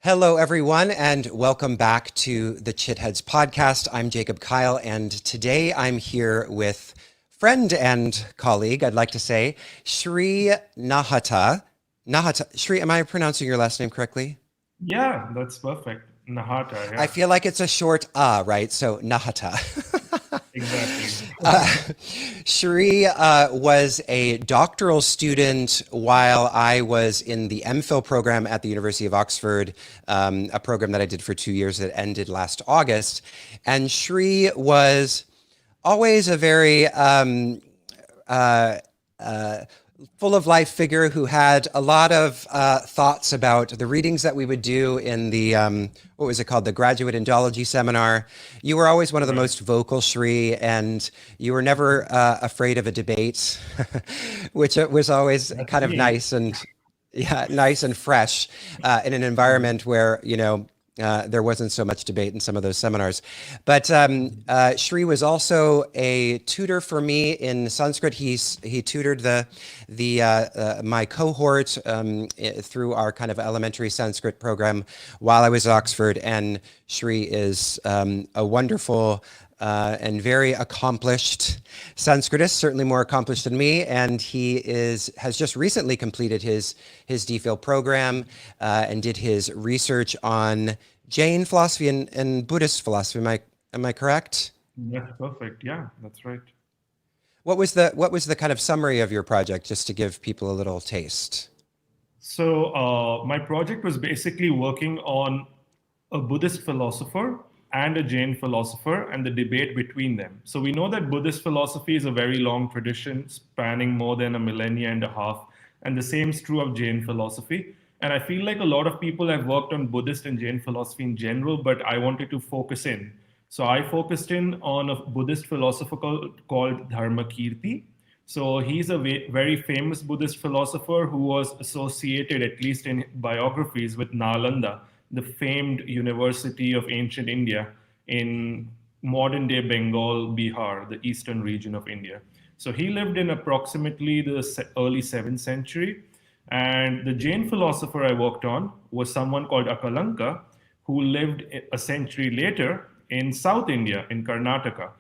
Hello, everyone, and welcome back to the Chitheads podcast. I'm Jacob Kyle, and today I'm here with friend and colleague, I'd like to say, Shree Nahata. Shree, am I pronouncing your last name correctly? Yeah, that's perfect. Nahata, I yeah, feel like it's a short right? So Nahata. exactly. Uh, Shree was a doctoral student while I was in the MPhil program at the University of Oxford, a program that I did for 2 years that ended last August. And Shree was always a very uh, uh, full of life figure who had a lot of thoughts about the readings that we would do in the what was it called, the graduate indology seminar. You were always one of the Right. most vocal, Shree, and you were never afraid of a debate, which was always That's kind of me. nice and yeah, nice and fresh in an environment where there wasn't so much debate in some of those seminars. But Shree was also a tutor for me in Sanskrit. He tutored my cohort through our kind of elementary Sanskrit program while I was at Oxford. And Shree is a wonderful and very accomplished Sanskritist, certainly more accomplished than me, and has just recently completed his DPhil program and did his research on Jain philosophy and Buddhist philosophy. Am I correct? That's perfect. Yeah, that's right. What was the kind of summary of your project, just to give people a little taste? My project was basically working on a Buddhist philosopher and a Jain philosopher and the debate between them. So we know that Buddhist philosophy is a very long tradition spanning more than a millennia and a half, and the same is true of Jain philosophy. And I feel like a lot of people have worked on Buddhist and Jain philosophy in general, but I wanted to focus in. So I focused in on a Buddhist philosopher called Dharma. So he's a very famous Buddhist philosopher who was associated, at least in biographies, with Nalanda, the famed university of ancient India in modern day Bengal, Bihar, the eastern region of India. So he lived in approximately the early 7th century. And the Jain philosopher I worked on was someone called Akalanka, who lived a century later in South India, in Karnataka.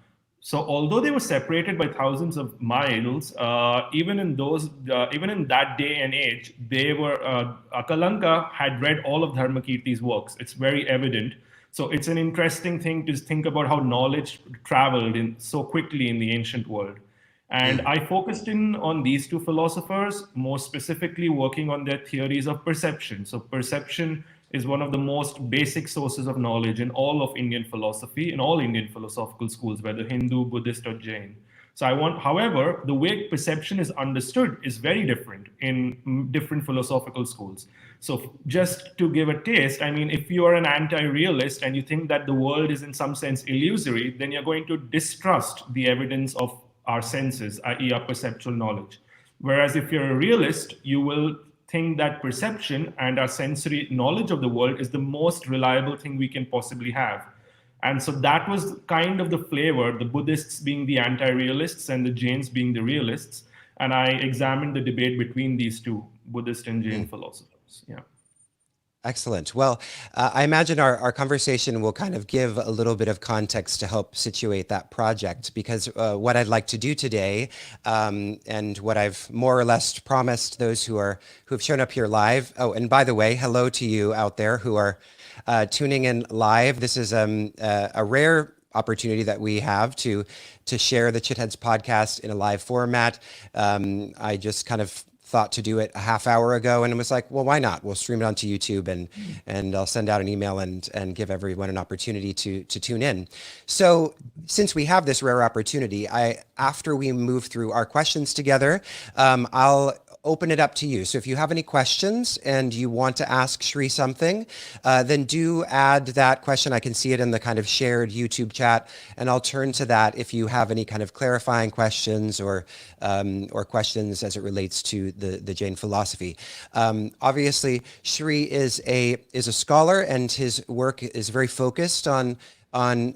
So although they were separated by thousands of miles, even in that day and age, they were Akalanka had read all of Dharmakirti's works. It's very evident. So it's an interesting thing to think about how knowledge traveled in so quickly in the ancient world. And I focused in on these two philosophers, more specifically working on their theories of perception. So, perception is one of the most basic sources of knowledge in all of Indian philosophy, in all Indian philosophical schools, whether Hindu, Buddhist, or Jain. However, the way perception is understood is very different in different philosophical schools. So, just to give a taste, I mean, if you are an anti realist and you think that the world is in some sense illusory, then you're going to distrust the evidence of our senses, i.e., our perceptual knowledge. Whereas if you're a realist, you will think that perception and our sensory knowledge of the world is the most reliable thing we can possibly have. And so that was kind of the flavor, the Buddhists being the anti realists and the Jains being the realists. And I examined the debate between these two, Buddhist and Jain philosophers. Yeah. Excellent. Well, I imagine our conversation will kind of give a little bit of context to help situate that project, because what I'd like to do today, and what I've more or less promised those who have shown up here live. Oh, and by the way, hello to you out there who are tuning in live. This is a rare opportunity that we have to share the Chitheads podcast in a live format. I just kind of thought to do it a half hour ago and was like, well, why not? We'll stream it onto YouTube and I'll send out an email and give everyone an opportunity to tune in. So since we have this rare opportunity, after we move through our questions together, I'll open it up to you. So if you have any questions and you want to ask Shree something, then do add that question. I can see it in the kind of shared YouTube chat, and I'll turn to that if you have any kind of clarifying questions or questions as it relates to the Jain philosophy. Obviously, Shree is a scholar, and his work is very focused on on,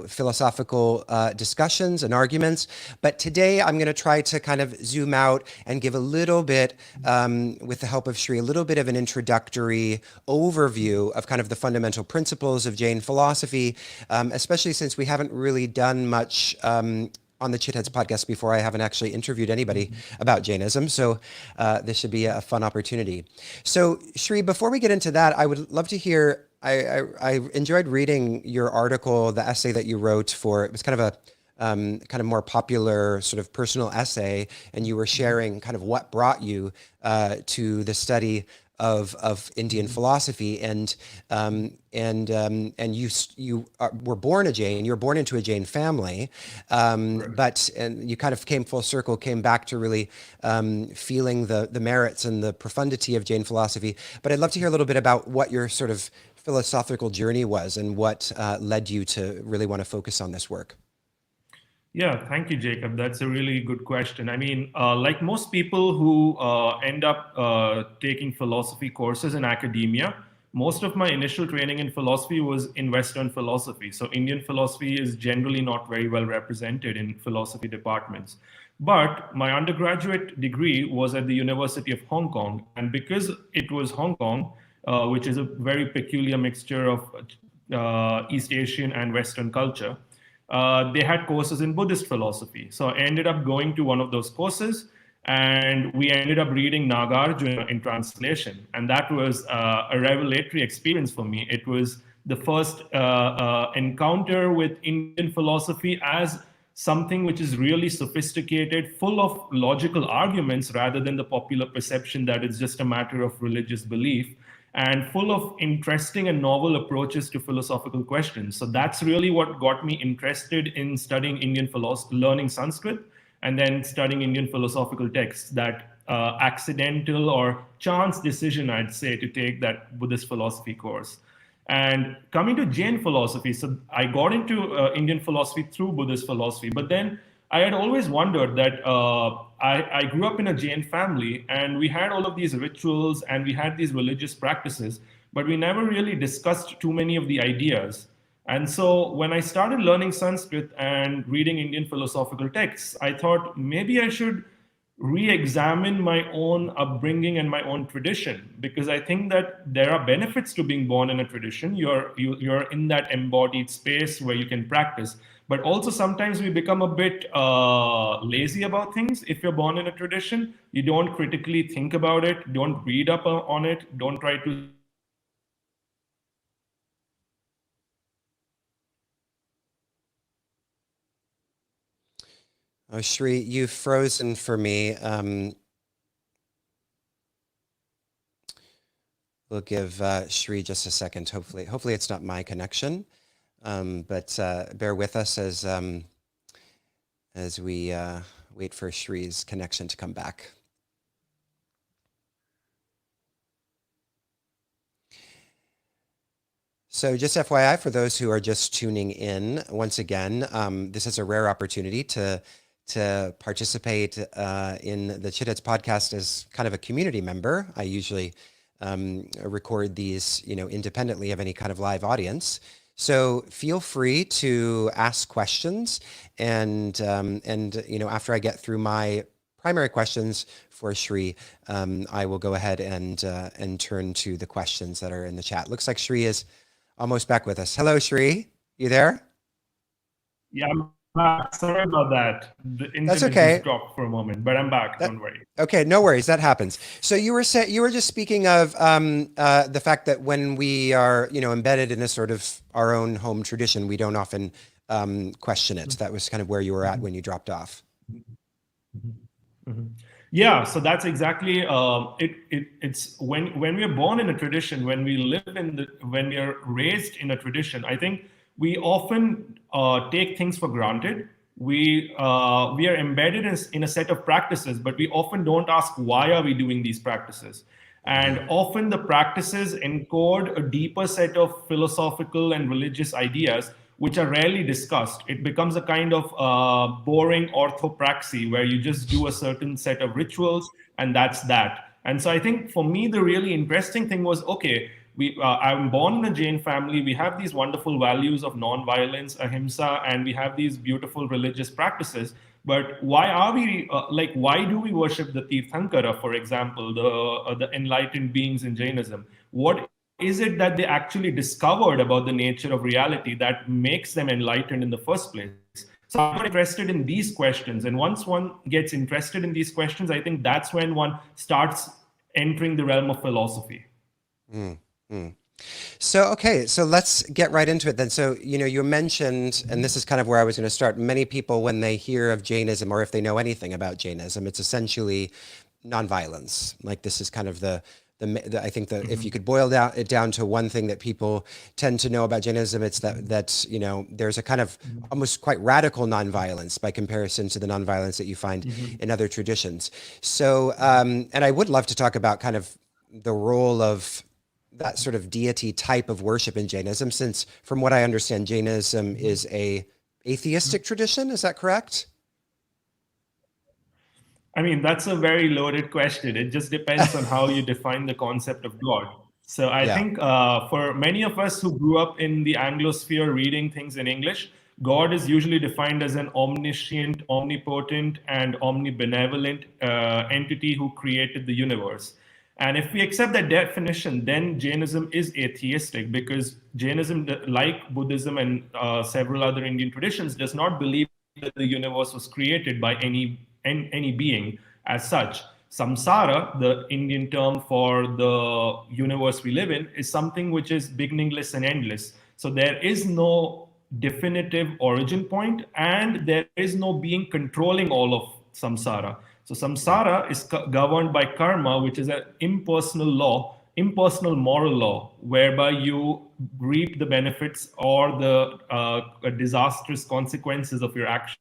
philosophical discussions and arguments. But today I'm going to try to kind of zoom out and give a little bit, with the help of Shree, a little bit of an introductory overview of kind of the fundamental principles of Jain philosophy, especially since we haven't really done much on the Chitheads podcast before. I haven't actually interviewed anybody about Jainism, so this should be a fun opportunity. So Shree, before we get into that, I would love to hear, I enjoyed reading your article, the essay that you wrote for, it was kind of a kind of more popular sort of personal essay, and you were sharing kind of what brought you to the study of Indian philosophy, and you were born a Jain. You were born into a Jain family, but you kind of came full circle, came back to really feeling the merits and the profundity of Jain philosophy. But I'd love to hear a little bit about what your sort of philosophical journey was and what led you to really want to focus on this work. Yeah, thank you, Jacob. That's a really good question. I mean, like most people who end up taking philosophy courses in academia, most of my initial training in philosophy was in Western philosophy. So Indian philosophy is generally not very well represented in philosophy departments. But my undergraduate degree was at the University of Hong Kong. And because it was Hong Kong, which is a very peculiar mixture of East Asian and Western culture, they had courses in Buddhist philosophy. So I ended up going to one of those courses, and we ended up reading Nagarjuna in translation. And that was a revelatory experience for me. It was the first encounter with Indian philosophy as something which is really sophisticated, full of logical arguments, rather than the popular perception that it's just a matter of religious belief, and full of interesting and novel approaches to philosophical questions. So that's really what got me interested in studying Indian philosophy, learning Sanskrit, and then studying Indian philosophical texts. That accidental or chance decision, I'd say, to take that Buddhist philosophy course. And coming to Jain philosophy, so I got into Indian philosophy through Buddhist philosophy, but then I had always wondered that I grew up in a Jain family, and we had all of these rituals and we had these religious practices, but we never really discussed too many of the ideas. And so when I started learning Sanskrit and reading Indian philosophical texts, I thought maybe I should re-examine my own upbringing and my own tradition, because I think that there are benefits to being born in a tradition. You're in that embodied space where you can practice, but also sometimes we become a bit lazy about things. If you're born in a tradition, you don't critically think about it, don't read up on it, don't try to. Oh, Shree, you've frozen for me. We'll give Shree just a second. Hopefully it's not my connection, but bear with us as we wait for Shree's connection to come back. So just FYI, for those who are just tuning in, once again, this is a rare opportunity to participate in the Chitheads podcast as kind of a community member. I usually record these, independently of any kind of live audience. So feel free to ask questions, and after I get through my primary questions for Shree, I will go ahead and turn to the questions that are in the chat. Looks like Shree is almost back with us. Hello, Shree. You there? Yeah, I'm back. Sorry about that. The internet just dropped for a moment, but I'm back. Don't worry. Okay, no worries. That happens. So you were just speaking of the fact that when we are, embedded in a sort of our own home tradition, we don't often question it. That was kind of where you were at when you dropped off. Mm-hmm. Yeah, so that's exactly it's when we are born in a tradition, when we when we are raised in a tradition, I think we often take things for granted. We are embedded in a set of practices, but we often don't ask why are we doing these practices. And often the practices encode a deeper set of philosophical and religious ideas, which are rarely discussed. It becomes a kind of boring orthopraxy where you just do a certain set of rituals and that's that. And so I think for me, the really interesting thing was, okay, I'm born in a Jain family. We have these wonderful values of non-violence, ahimsa, and we have these beautiful religious practices. But why are we why do we worship the Tirthankara, for example, the enlightened beings in Jainism? What is it that they actually discovered about the nature of reality that makes them enlightened in the first place? So I got interested in these questions, and once one gets interested in these questions, I think that's when one starts entering the realm of philosophy. So, okay, so let's get right into it then. So, you mentioned, and this is kind of where I was going to start. Many people, when they hear of Jainism, or if they know anything about Jainism, it's essentially nonviolence. Like this is kind of I think that if you could boil it down to one thing that people tend to know about Jainism, it's that there's a kind of almost quite radical nonviolence by comparison to the nonviolence that you find in other traditions. So, and I would love to talk about kind of the role of that sort of deity type of worship in Jainism, since from what I understand, Jainism is a atheistic tradition. Is that correct? I mean, that's a very loaded question. It just depends on how you define the concept of God. So I Yeah. think for many of us who grew up in the Anglosphere reading things in English, God is usually defined as an omniscient, omnipotent, and omnibenevolent entity who created the universe. And if we accept that definition, then Jainism is atheistic, because Jainism, like Buddhism and several other Indian traditions, does not believe that the universe was created by any being as such. Samsara, the Indian term for the universe we live in, is something which is beginningless and endless. So there is no definitive origin point, and there is no being controlling all of samsara. So samsara is governed by karma, which is an impersonal law, impersonal moral law, whereby you reap the benefits or the disastrous consequences of your actions,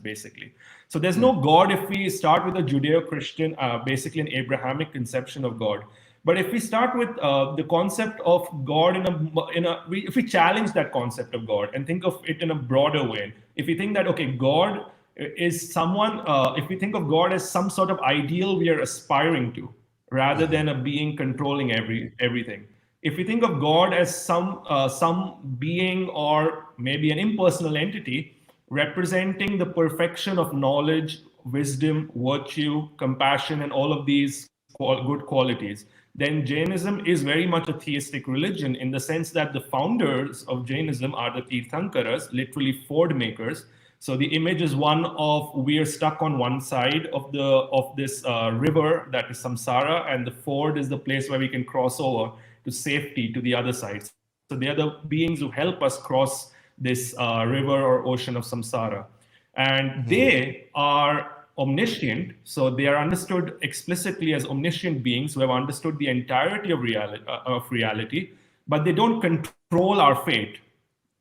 basically. So there's no God if we start with a Judeo-Christian, basically an Abrahamic conception of God. But if we start with the concept of God if we challenge that concept of God and think of it in a broader way, if we think that, okay, God is someone, if we think of God as some sort of ideal we are aspiring to, rather than a being controlling everything. If we think of God as some being or maybe an impersonal entity representing the perfection of knowledge, wisdom, virtue, compassion, and all of these good qualities, then Jainism is very much a theistic religion, in the sense that the founders of Jainism are the Tirthankaras, literally ford makers. So the image is one of, we are stuck on one side of this river that is samsara, and the ford is the place where we can cross over to safety to the other side. So they are the beings who help us cross this river or ocean of samsara. And they are omniscient, so they are understood explicitly as omniscient beings who have understood the entirety of reality, but they don't control our fate.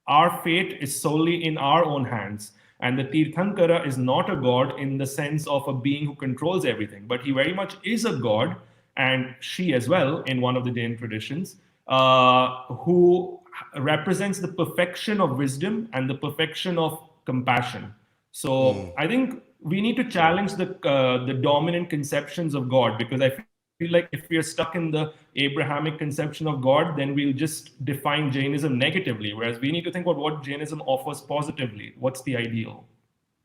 Our fate is solely in our own hands. And the Tirthankara is not a god in the sense of a being who controls everything, but he very much is a god, and she as well, in one of the Jain traditions, who represents the perfection of wisdom and the perfection of compassion. So I think we need to challenge the dominant conceptions of God, because I feel like if we are stuck in the Abrahamic conception of God, then we'll just define Jainism negatively, whereas we need to think about what Jainism offers positively. What's the ideal?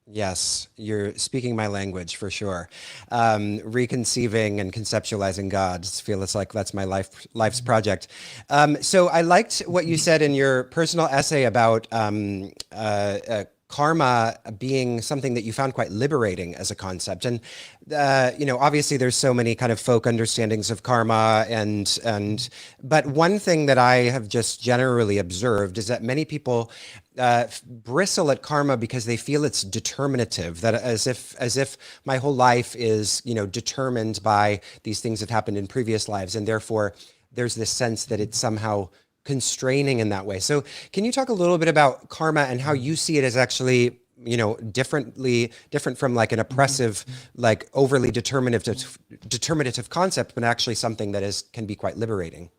Yes, you're speaking my language for sure. Reconceiving and conceptualizing God feels like that's my life's project. So I liked what you said in your personal essay about karma being something that you found quite liberating as a concept. And obviously there's so many kind of folk understandings of karma, but one thing that I have just generally observed is that many people bristle at karma because they feel it's determinative, that as if my whole life is determined by these things that happened in previous lives, and therefore there's this sense that it's somehow constraining in that way. So can you talk a little bit about karma and how you see it as actually different from like an oppressive, like overly determinative concept, but actually something that can be quite liberating?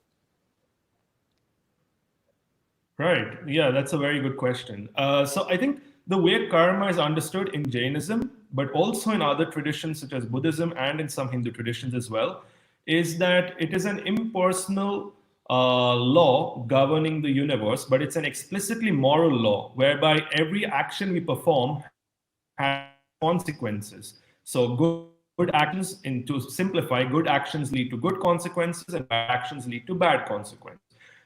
Right. Yeah, that's a very good question. So I think the way karma is understood in Jainism, but also in other traditions such as Buddhism and in some Hindu traditions as well, is that it is an impersonal law governing the universe, but it's an explicitly moral law whereby every action we perform has consequences. So good actions, and to simplify, good actions lead to good consequences and bad actions lead to bad consequences.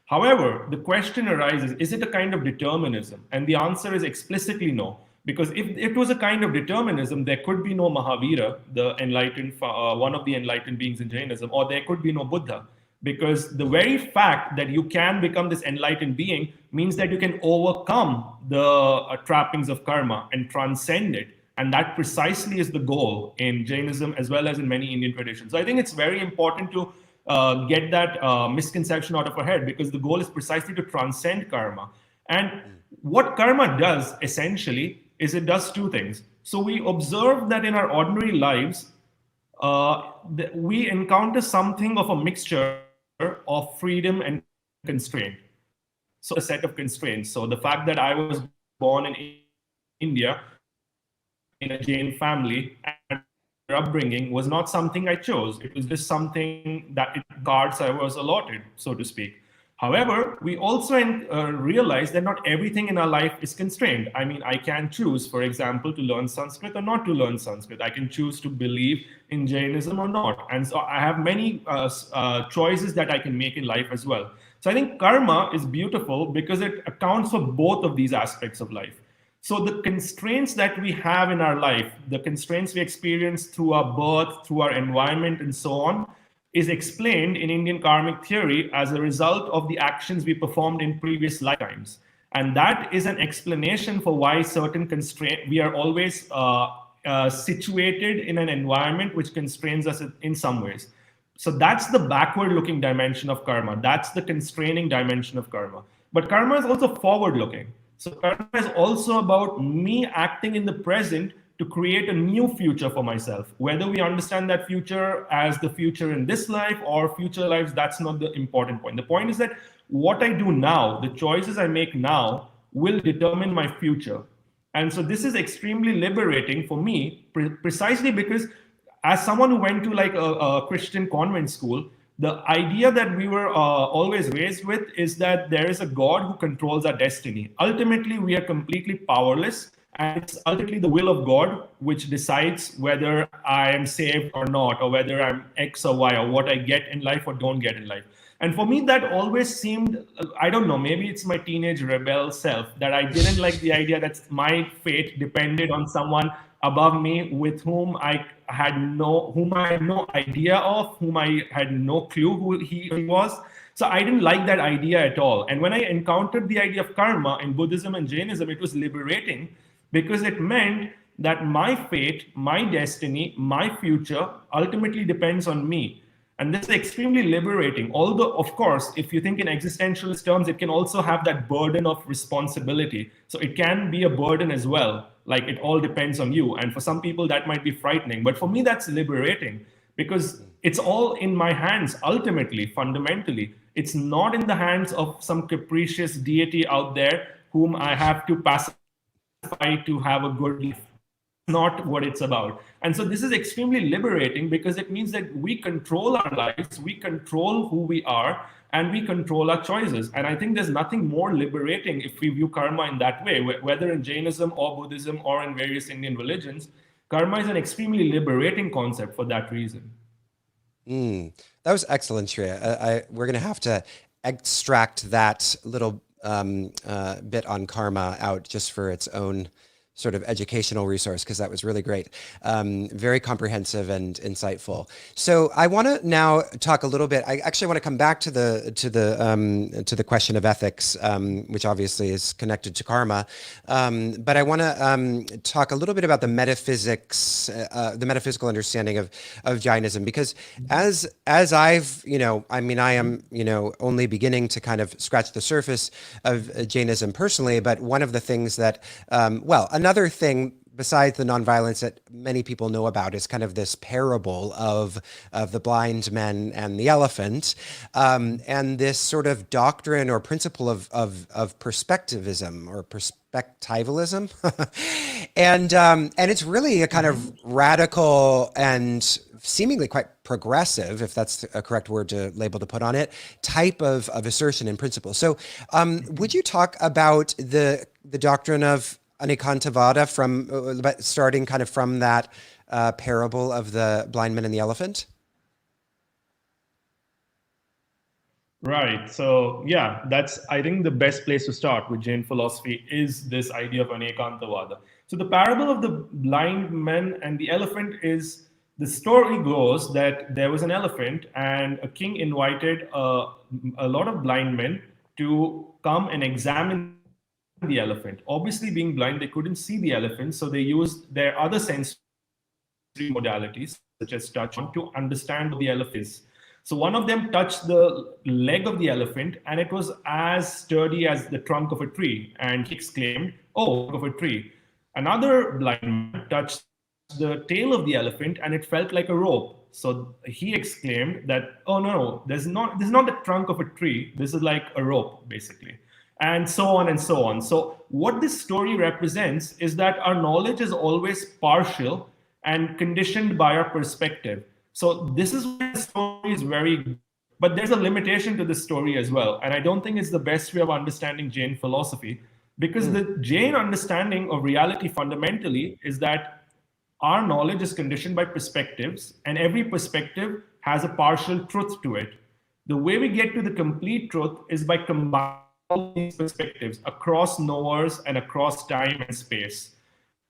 However, the question arises, is it a kind of determinism? And the answer is explicitly no. Because if it was a kind of determinism, there could be no Mahavira, the enlightened, one of the enlightened beings in Jainism, or there could be no Buddha. Because the very fact that you can become this enlightened being means that you can overcome the trappings of karma and transcend it. And that precisely is the goal in Jainism as well as in many Indian traditions. So I think it's very important to get that misconception out of our head, because the goal is precisely to transcend karma. And what karma does essentially is it does two things. So we observe that in our ordinary lives, we encounter something of a mixture of freedom and constraint. So a set of constraints. So the fact that I was born in India in a Jain family and upbringing was not something I chose. It was just something that cards I was allotted, so to speak. However, we also realize that not everything in our life is constrained. I mean, I can choose, for example, to learn Sanskrit or not to learn Sanskrit. I can choose to believe in Jainism or not. And so I have many choices that I can make in life as well. So I think karma is beautiful because it accounts for both of these aspects of life. So the constraints that we have in our life, the constraints we experience through our birth, through our environment, and so on, is explained in Indian karmic theory as a result of the actions we performed in previous lifetimes. And that is an explanation for why certain constraints, we are always situated in an environment which constrains us in some ways. So that's the backward looking dimension of karma. That's the constraining dimension of karma. But karma is also forward looking. So karma is also about me acting in the present to create a new future for myself. Whether we understand that future as the future in this life or future lives, that's not the important point. The point is that what I do now, the choices I make now, will determine my future. And so this is extremely liberating for me, precisely because as someone who went to like a Christian convent school, the idea that we were always raised with is that there is a God who controls our destiny. Ultimately, we are completely powerless, and it's ultimately the will of God which decides whether I am saved or not, or whether I'm X or Y, or what I get in life or don't get in life. And for me, that always seemed, I don't know, maybe it's my teenage rebel self, that I didn't like the idea that my fate depended on someone above me with whom I had no idea of, whom I had no clue who he was. So I didn't like that idea at all. And when I encountered the idea of karma in Buddhism and Jainism, it was liberating because it meant that my fate, my destiny, my future ultimately depends on me. And this is extremely liberating. Although, of course, if you think in existentialist terms, it can also have that burden of responsibility. So it can be a burden as well. Like it all depends on you. And for some people, that might be frightening. But for me, that's liberating because it's all in my hands, ultimately, fundamentally. It's not in the hands of some capricious deity out there whom I have to pacify to have a good life. Not what it's about. And so this is extremely liberating because it means that we control our lives, we control who we are, and we control our choices. And I think there's nothing more liberating if we view karma in that way, whether in Jainism or Buddhism or in various Indian religions. Karma is an extremely liberating concept for that reason. That was excellent, Shreya. We're going to have to extract that little bit on karma out just for its own sort of educational resource, because that was really great. Very comprehensive and insightful. So I want to now talk a little bit. I actually want to come back to the question of ethics, which obviously is connected to karma. But I want to talk a little bit about the metaphysics, the metaphysical understanding of Jainism, because as I've, I mean, I am, only beginning to kind of scratch the surface of Jainism personally, but one of the things that, another thing besides the nonviolence that many people know about, is kind of this parable of the blind men and the elephant, and this sort of doctrine or principle of perspectivism or perspectivalism, and it's really a kind of radical and seemingly quite progressive, if that's a correct word to label to put on it, type of assertion and principle. So would you talk about the doctrine of Anekantavada from starting kind of from that parable of the blind man and the elephant? Right. So yeah, that's, I think, the best place to start with Jain philosophy is this idea of Anekantavada. So the parable of the blind man and the elephant is, the story goes that there was an elephant and a king invited a lot of blind men to come and examine the elephant. Obviously, being blind, they couldn't see the elephant, so they used their other sensory modalities, such as touch, to understand what the elephant is. So one of them touched the leg of the elephant, and it was as sturdy as the trunk of a tree. And he exclaimed, "Oh, trunk of a tree." Another blind man touched the tail of the elephant, and it felt like a rope. So he exclaimed that, "Oh no, this is not the trunk of a tree. This is like a rope, basically." And so on and so on. So what this story represents is that our knowledge is always partial and conditioned by our perspective. So this is why the story is very good. But there's a limitation to this story as well. And I don't think it's the best way of understanding Jain philosophy, because the Jain understanding of reality fundamentally is that our knowledge is conditioned by perspectives, and every perspective has a partial truth to it. The way we get to the complete truth is by combining all these perspectives across knowers and across time and space.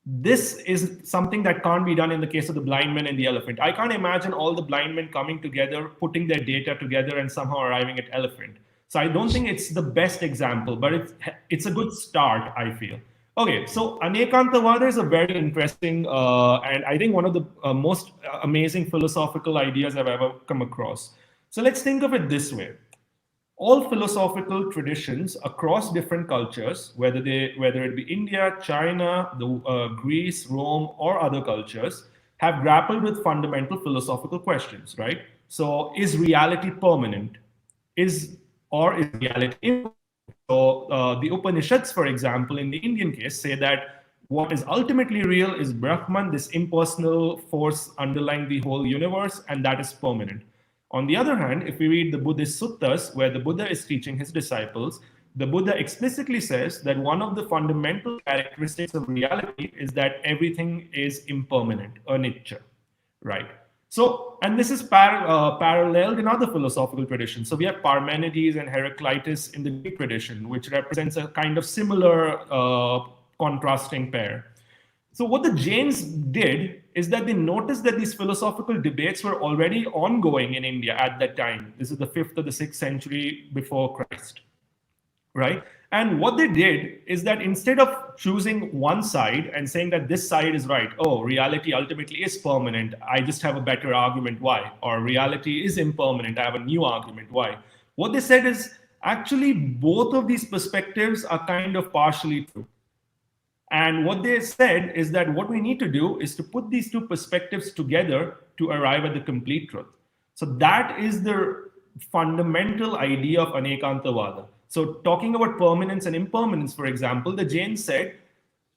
This is something that can't be done in the case of the blind man and the elephant. I can't imagine all the blind men coming together, putting their data together, and somehow arriving at elephant. So I don't think it's the best example, but it's a good start, I feel. Okay, so Anekantavada is a very interesting and I think one of the most amazing philosophical ideas I've ever come across. So let's think of it this way. All philosophical traditions across different cultures, whether it be India, China, Greece, Rome, or other cultures, have grappled with fundamental philosophical questions, right? So, is reality permanent? Is reality impermanent? So, the Upanishads, for example, in the Indian case, say that what is ultimately real is Brahman, this impersonal force underlying the whole universe, and that is permanent. On the other hand, if we read the Buddhist suttas, where the Buddha is teaching his disciples, the Buddha explicitly says that one of the fundamental characteristics of reality is that everything is impermanent, anicca, right? So, and this is paralleled in other philosophical traditions. So we have Parmenides and Heraclitus in the Greek tradition, which represents a kind of similar contrasting pair. So what the Jains did is that they noticed that these philosophical debates were already ongoing in India at that time. This is the 5th or the 6th century before Christ, right? And what they did is that instead of choosing one side and saying that this side is right, oh, reality ultimately is permanent, I just have a better argument why, or reality is impermanent, I have a new argument why. What they said is actually both of these perspectives are kind of partially true. And what they said is that what we need to do is to put these two perspectives together to arrive at the complete truth. So that is the fundamental idea of Anekantavada. So talking about permanence and impermanence, for example, the Jains said,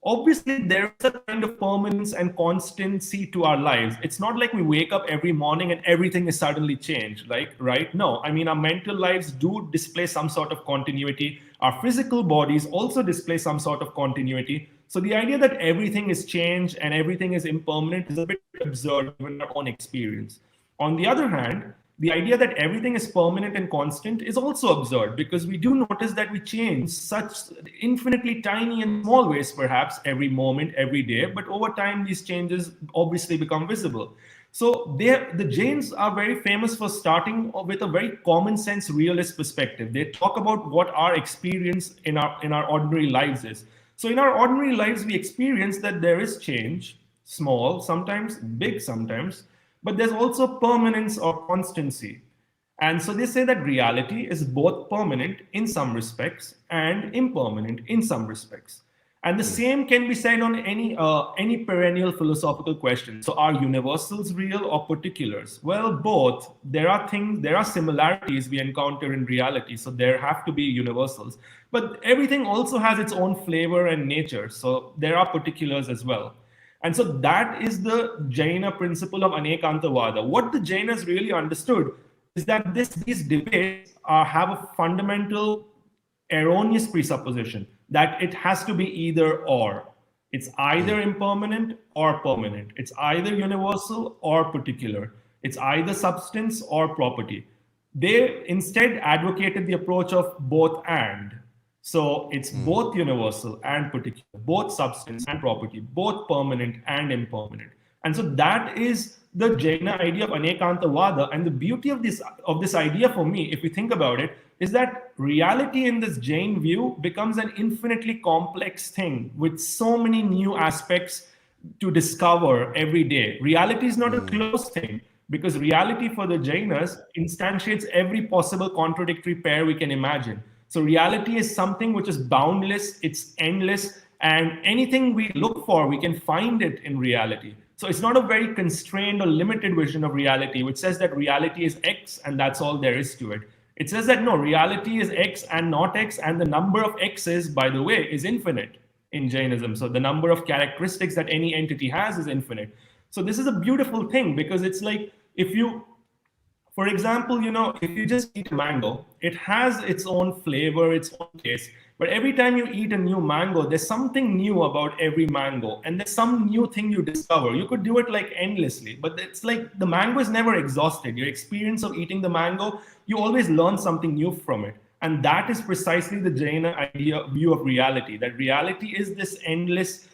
obviously there is a kind of permanence and constancy to our lives. It's not like we wake up every morning and everything is suddenly changed, like, right? No, I mean, our mental lives do display some sort of continuity. Our physical bodies also display some sort of continuity. So the idea that everything is changed and everything is impermanent is a bit absurd in our own experience. On the other hand, the idea that everything is permanent and constant is also absurd, because we do notice that we change such infinitely tiny and small ways, perhaps every moment, every day, but over time these changes obviously become visible. So the Jains are very famous for starting with a very common sense realist perspective. They talk about what our experience in our ordinary lives is. So in our ordinary lives, we experience that there is change, small, sometimes big, sometimes, but there's also permanence or constancy. And so they say that reality is both permanent in some respects and impermanent in some respects. And the same can be said on any perennial philosophical question. So are universals real or particulars? Well, both. There are similarities we encounter in reality, so there have to be universals. But everything also has its own flavor and nature, so there are particulars as well. And so that is the Jaina principle of Anekantavada. What the Jainas really understood is that these debates have a fundamental erroneous presupposition that it has to be either or. It's either impermanent or permanent. It's either universal or particular. It's either substance or property. They instead advocated the approach of both and. So it's both universal and particular, both substance and property, both permanent and impermanent. And so that is the Jaina idea of Anekantavada. And the beauty of this idea for me, if we think about it, is that reality in this Jain view becomes an infinitely complex thing with so many new aspects to discover every day. Reality is not a closed thing, because reality for the Jainas instantiates every possible contradictory pair we can imagine. So reality is something which is boundless, it's endless, and anything we look for, we can find it in reality. So it's not a very constrained or limited vision of reality, which says that reality is X and that's all there is to it. It says that no, reality is X and not X, and the number of X's, by the way, is infinite in Jainism. So the number of characteristics that any entity has is infinite. So this is a beautiful thing, because it's like, if you, for example, if you just eat a mango, it has its own flavor, its own taste. But every time you eat a new mango, there's something new about every mango. And there's some new thing you discover. You could do it like endlessly, but it's like the mango is never exhausted. Your experience of eating the mango, you always learn something new from it. And that is precisely the Jaina view of reality, that reality is this endlessly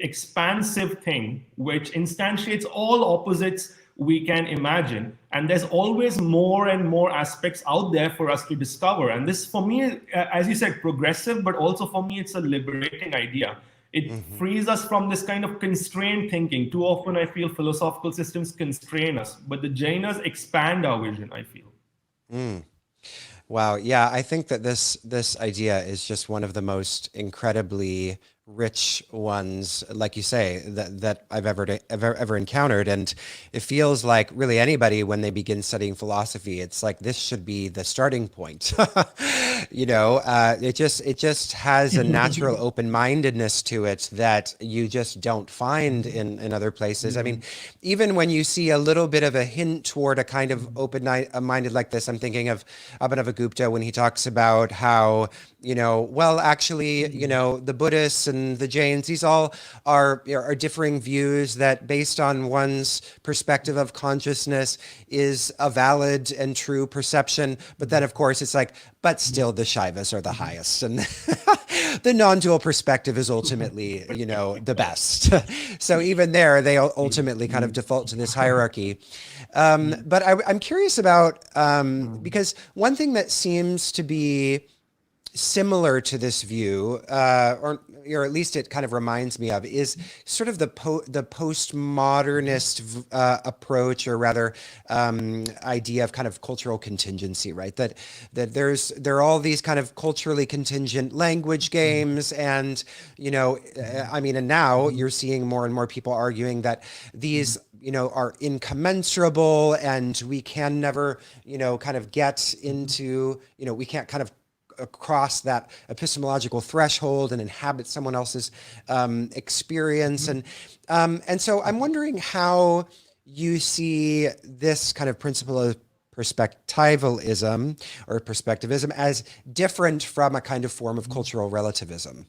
expansive thing which instantiates all opposites we can imagine. And there's always more and more aspects out there for us to discover. And this, for me, as you said, progressive, but also for me, it's a liberating idea. It frees us from this kind of constrained thinking. Too often, I feel philosophical systems constrain us, but the Jainas expand our vision, I feel. Wow. Yeah, I think that this idea is just one of the most incredibly rich ones, like you say, that I've ever encountered. And it feels like really anybody, when they begin studying philosophy, it's like this should be the starting point. It just has a natural open-mindedness to it that you just don't find in other places. I mean, even when you see a little bit of a hint toward a kind of open-minded like this, I'm thinking of Abhinavagupta when he talks about how, the Buddhists and the Jains, these all are differing views that based on one's perspective of consciousness is a valid and true perception. But then of course it's like, but still the Shaivas are the highest, and the non-dual perspective is ultimately, the best. So even there, they ultimately kind of default to this hierarchy. But I'm curious about, because one thing that seems to be similar to this view, or at least it kind of reminds me of, is sort of the postmodernist approach, or rather idea of kind of cultural contingency, right? That there are all these kind of culturally contingent language games, and and now you're seeing more and more people arguing that these are incommensurable, and we can never kind of get into we can't kind of across that epistemological threshold and inhabit someone else's experience. And so I'm wondering how you see this kind of principle of perspectivalism or perspectivism as different from a kind of form of cultural relativism.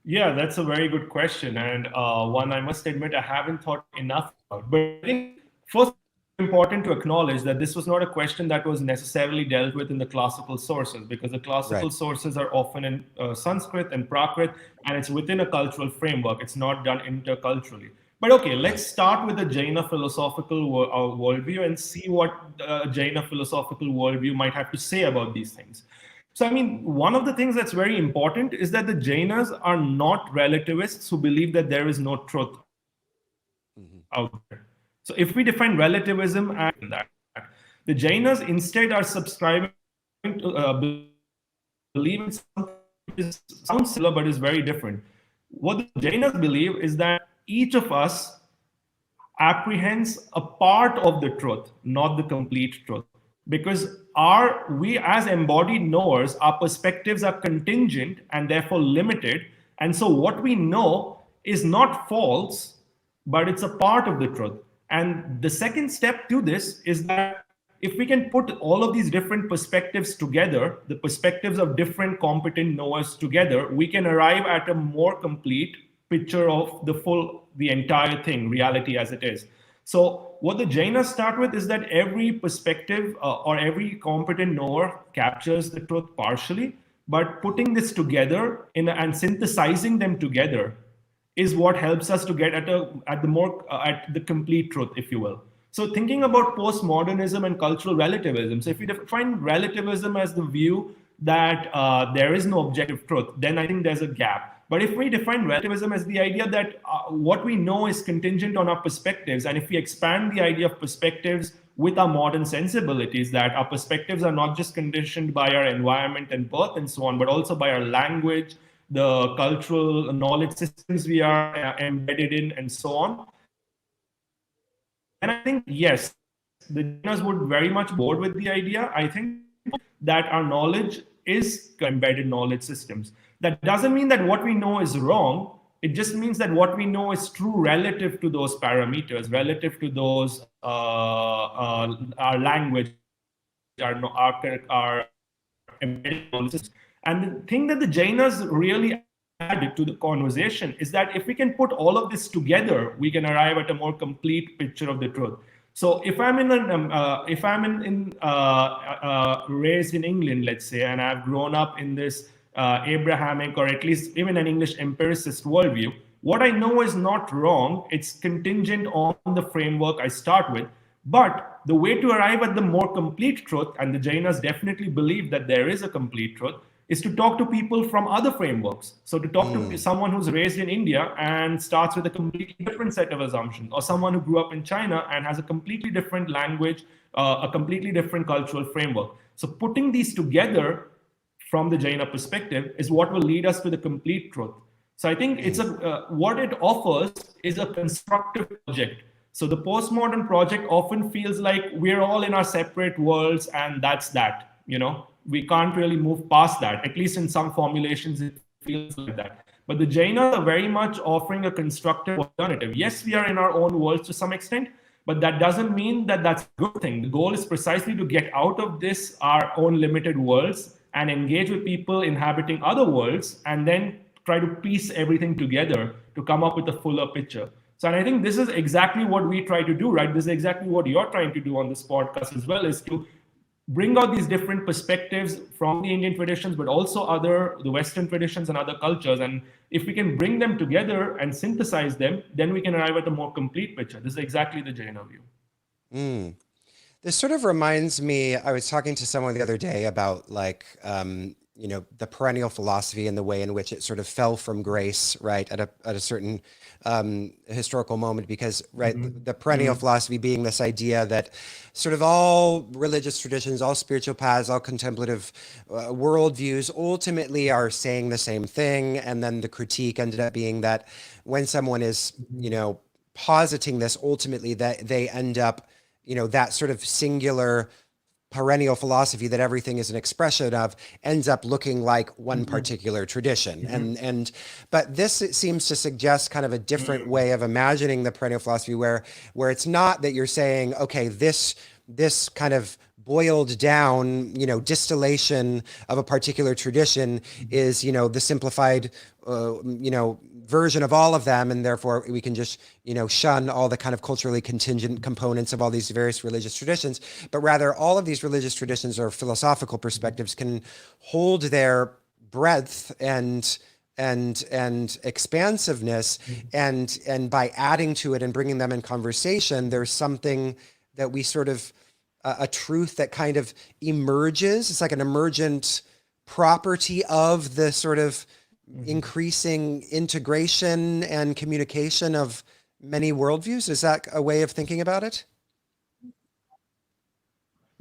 Yeah, that's a very good question, and one I must admit I haven't thought enough about. But I think first, important to acknowledge that this was not a question that was necessarily dealt with in the classical sources, because the classical sources are often in Sanskrit and Prakrit, and it's within a cultural framework. It's not done interculturally. But okay, let's start with the Jaina philosophical worldview and see what Jaina philosophical worldview might have to say about these things. So, one of the things that's very important is that the Jainas are not relativists who believe that there is no truth out there. So if we define relativism as that, the Jainas instead are subscribing to believe in something which sounds similar but is very different. What the Jainas believe is that each of us apprehends a part of the truth, not the complete truth. Because we as embodied knowers, our perspectives are contingent and therefore limited. And so what we know is not false, but it's a part of the truth. And the second step to this is that if we can put all of these different perspectives together, the perspectives of different competent knowers together, we can arrive at a more complete picture of the entire thing, reality as it is. So what the Jainas start with is that every perspective or every competent knower captures the truth partially, but putting this together and synthesizing them together is what helps us to get at the complete truth, if you will. So thinking about postmodernism and cultural relativism. So if you define relativism as the view that there is no objective truth, then I think there's a gap. But if we define relativism as the idea that what we know is contingent on our perspectives, and if we expand the idea of perspectives with our modern sensibilities, that our perspectives are not just conditioned by our environment and birth and so on, but also by our language, the cultural knowledge systems we are embedded in, and so on. And I think, yes, the Jainas would very much board with the idea, I think, that our knowledge is embedded knowledge systems. That doesn't mean that what we know is wrong. It just means that what we know is true relative to those parameters, relative to those our language, our embedded knowledge systems. And the thing that the Jainas really added to the conversation is that if we can put all of this together, we can arrive at a more complete picture of the truth. So if I'm raised in England, let's say, and I've grown up in this Abrahamic or at least even an English empiricist worldview, what I know is not wrong. It's contingent on the framework I start with. But the way to arrive at the more complete truth, and the Jainas definitely believe that there is a complete truth, is to talk to people from other frameworks. So to talk to someone who's raised in India and starts with a completely different set of assumptions, or someone who grew up in China and has a completely different language, a completely different cultural framework. So putting these together from the Jaina perspective is what will lead us to the complete truth. So I think it's what it offers is a constructive project. So the postmodern project often feels like we're all in our separate worlds and that's that, we can't really move past that. At least in some formulations, it feels like that. But the Jainas are very much offering a constructive alternative. Yes, we are in our own worlds to some extent, but that doesn't mean that that's a good thing. The goal is precisely to get out of this, our own limited worlds, and engage with people inhabiting other worlds, and then try to piece everything together to come up with a fuller picture. So, and I think this is exactly what we try to do, right? This is exactly what you're trying to do on this podcast as well, is to bring out these different perspectives from the Indian traditions, but also the Western traditions and other cultures. And if we can bring them together and synthesize them, then we can arrive at a more complete picture. This is exactly the Jaina view. This sort of reminds me, I was talking to someone the other day about the perennial philosophy and the way in which it sort of fell from grace, right, at a certain historical moment, because, right, the perennial philosophy being this idea that sort of all religious traditions, all spiritual paths, all contemplative worldviews ultimately are saying the same thing. And then the critique ended up being that when someone is, positing this, ultimately that they end up, that sort of singular perennial philosophy that everything is an expression of ends up looking like one particular tradition. But this seems to suggest kind of a different way of imagining the perennial philosophy where it's not that you're saying, okay, this kind of boiled down, distillation of a particular tradition is, the simplified, version of all of them, and therefore we can just, shun all the kind of culturally contingent components of all these various religious traditions, but rather all of these religious traditions or philosophical perspectives can hold their breadth and expansiveness, and by adding to it and bringing them in conversation, there's something that we sort of a truth that kind of emerges. It's like an emergent property of the sort of increasing integration and communication of many worldviews. Is that a way of thinking about it?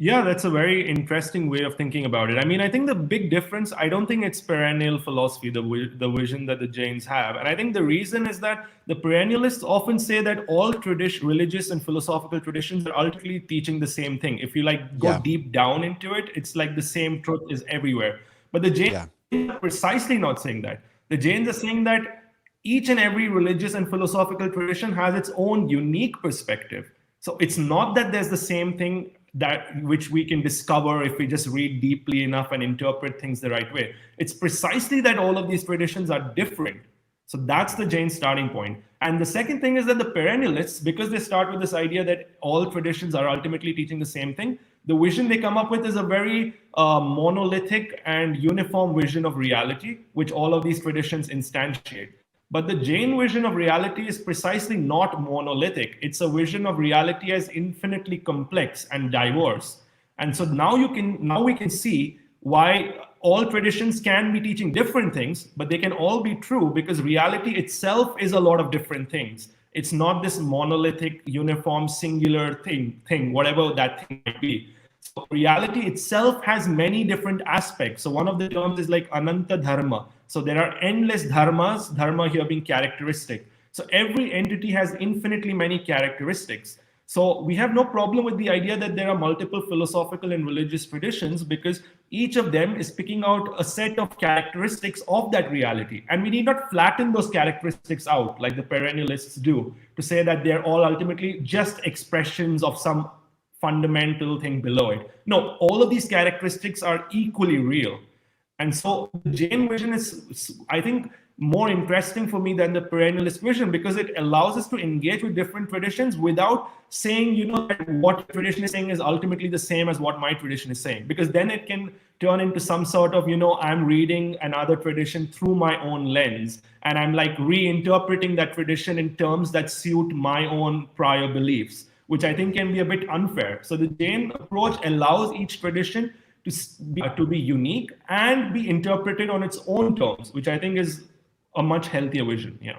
Yeah, that's a very interesting way of thinking about it. I mean, I think the big difference, I don't think it's perennial philosophy, the vision that the Jains have. And I think the reason is that the perennialists often say that all religious and philosophical traditions are ultimately teaching the same thing. If you like go Yeah. deep down into it, it's like the same truth is everywhere. But the Jains Yeah. are precisely not saying that. The Jains are saying that each and every religious and philosophical tradition has its own unique perspective. So it's not that there's the same thing that which we can discover if we just read deeply enough and interpret things the right way. It's precisely that all of these traditions are different. So that's the Jain starting point. And the second thing is that the perennialists, because they start with this idea that all traditions are ultimately teaching the same thing, the vision they come up with is a very monolithic and uniform vision of reality, which all of these traditions instantiate. But the Jain vision of reality is precisely not monolithic. It's a vision of reality as infinitely complex and diverse. And so now we can see why all traditions can be teaching different things, but they can all be true because reality itself is a lot of different things. It's not this monolithic, uniform, singular thing, whatever that thing might be. So reality itself has many different aspects. So one of the terms is like ananta dharma. So there are endless dharmas, dharma here being characteristic. So every entity has infinitely many characteristics. So we have no problem with the idea that there are multiple philosophical and religious traditions because each of them is picking out a set of characteristics of that reality. And we need not flatten those characteristics out like the perennialists do to say that they're all ultimately just expressions of some fundamental thing below it. No, all of these characteristics are equally real. And so the Jain vision is, I think, more interesting for me than the perennialist vision because it allows us to engage with different traditions without saying, that what tradition is saying is ultimately the same as what my tradition is saying. Because then it can turn into some sort of, I'm reading another tradition through my own lens. And I'm like reinterpreting that tradition in terms that suit my own prior beliefs, which I think can be a bit unfair. So the Jain approach allows each tradition to be unique and be interpreted on its own terms, which I think is a much healthier vision. Yeah.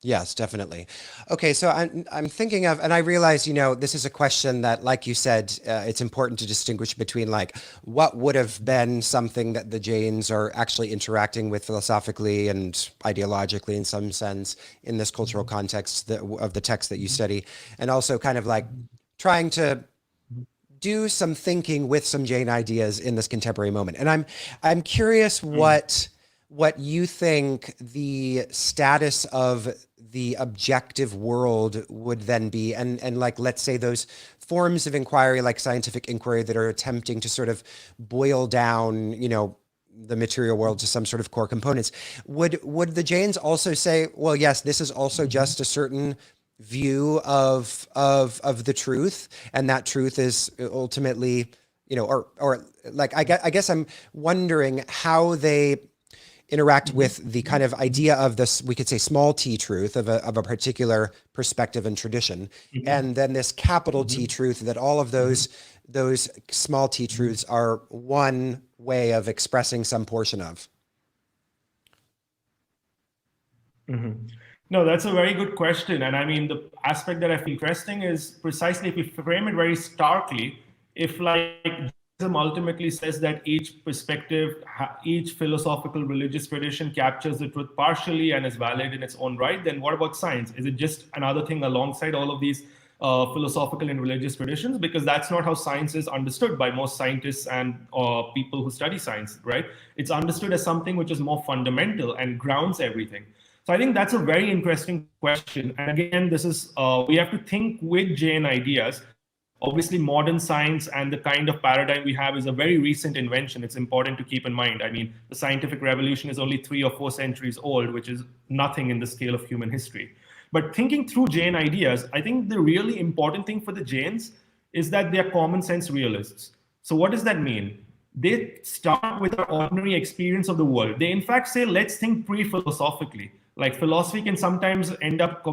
Yes, definitely. Okay, so I'm thinking of, and I realize, this is a question that, like you said, it's important to distinguish between like what would have been something that the Jains are actually interacting with philosophically and ideologically in some sense in this cultural context of the text that you study, and also kind of like trying to do some thinking with some Jain ideas in this contemporary moment. And I'm curious what you think the status of the objective world would then be, and like, let's say those forms of inquiry like scientific inquiry that are attempting to sort of boil down the material world to some sort of core components. Would the Jains also say, well, yes, this is also just a certain view of the truth, and that truth is ultimately, or like, I guess I'm wondering how they interact with the kind of idea of this, we could say, small t truth of a particular perspective and tradition, and then this capital T truth that all of those small t truths are one way of expressing some portion of. No, that's a very good question. And I mean, the aspect that I feel interesting is precisely if we frame it very starkly, if like Buddhism ultimately says that each perspective, each philosophical religious tradition captures the truth partially and is valid in its own right, then what about science? Is it just another thing alongside all of these philosophical and religious traditions? Because that's not how science is understood by most scientists and people who study science, right? It's understood as something which is more fundamental and grounds everything. So I think that's a very interesting question. And again, this is, we have to think with Jain ideas. Obviously, modern science and the kind of paradigm we have is a very recent invention. It's important to keep in mind. I mean, the scientific revolution is only 3 or 4 centuries old, which is nothing in the scale of human history. But thinking through Jain ideas, I think the really important thing for the Jains is that they are common sense realists. So what does that mean? They start with our ordinary experience of the world. They in fact say, let's think pre-philosophically. Like philosophy can sometimes end up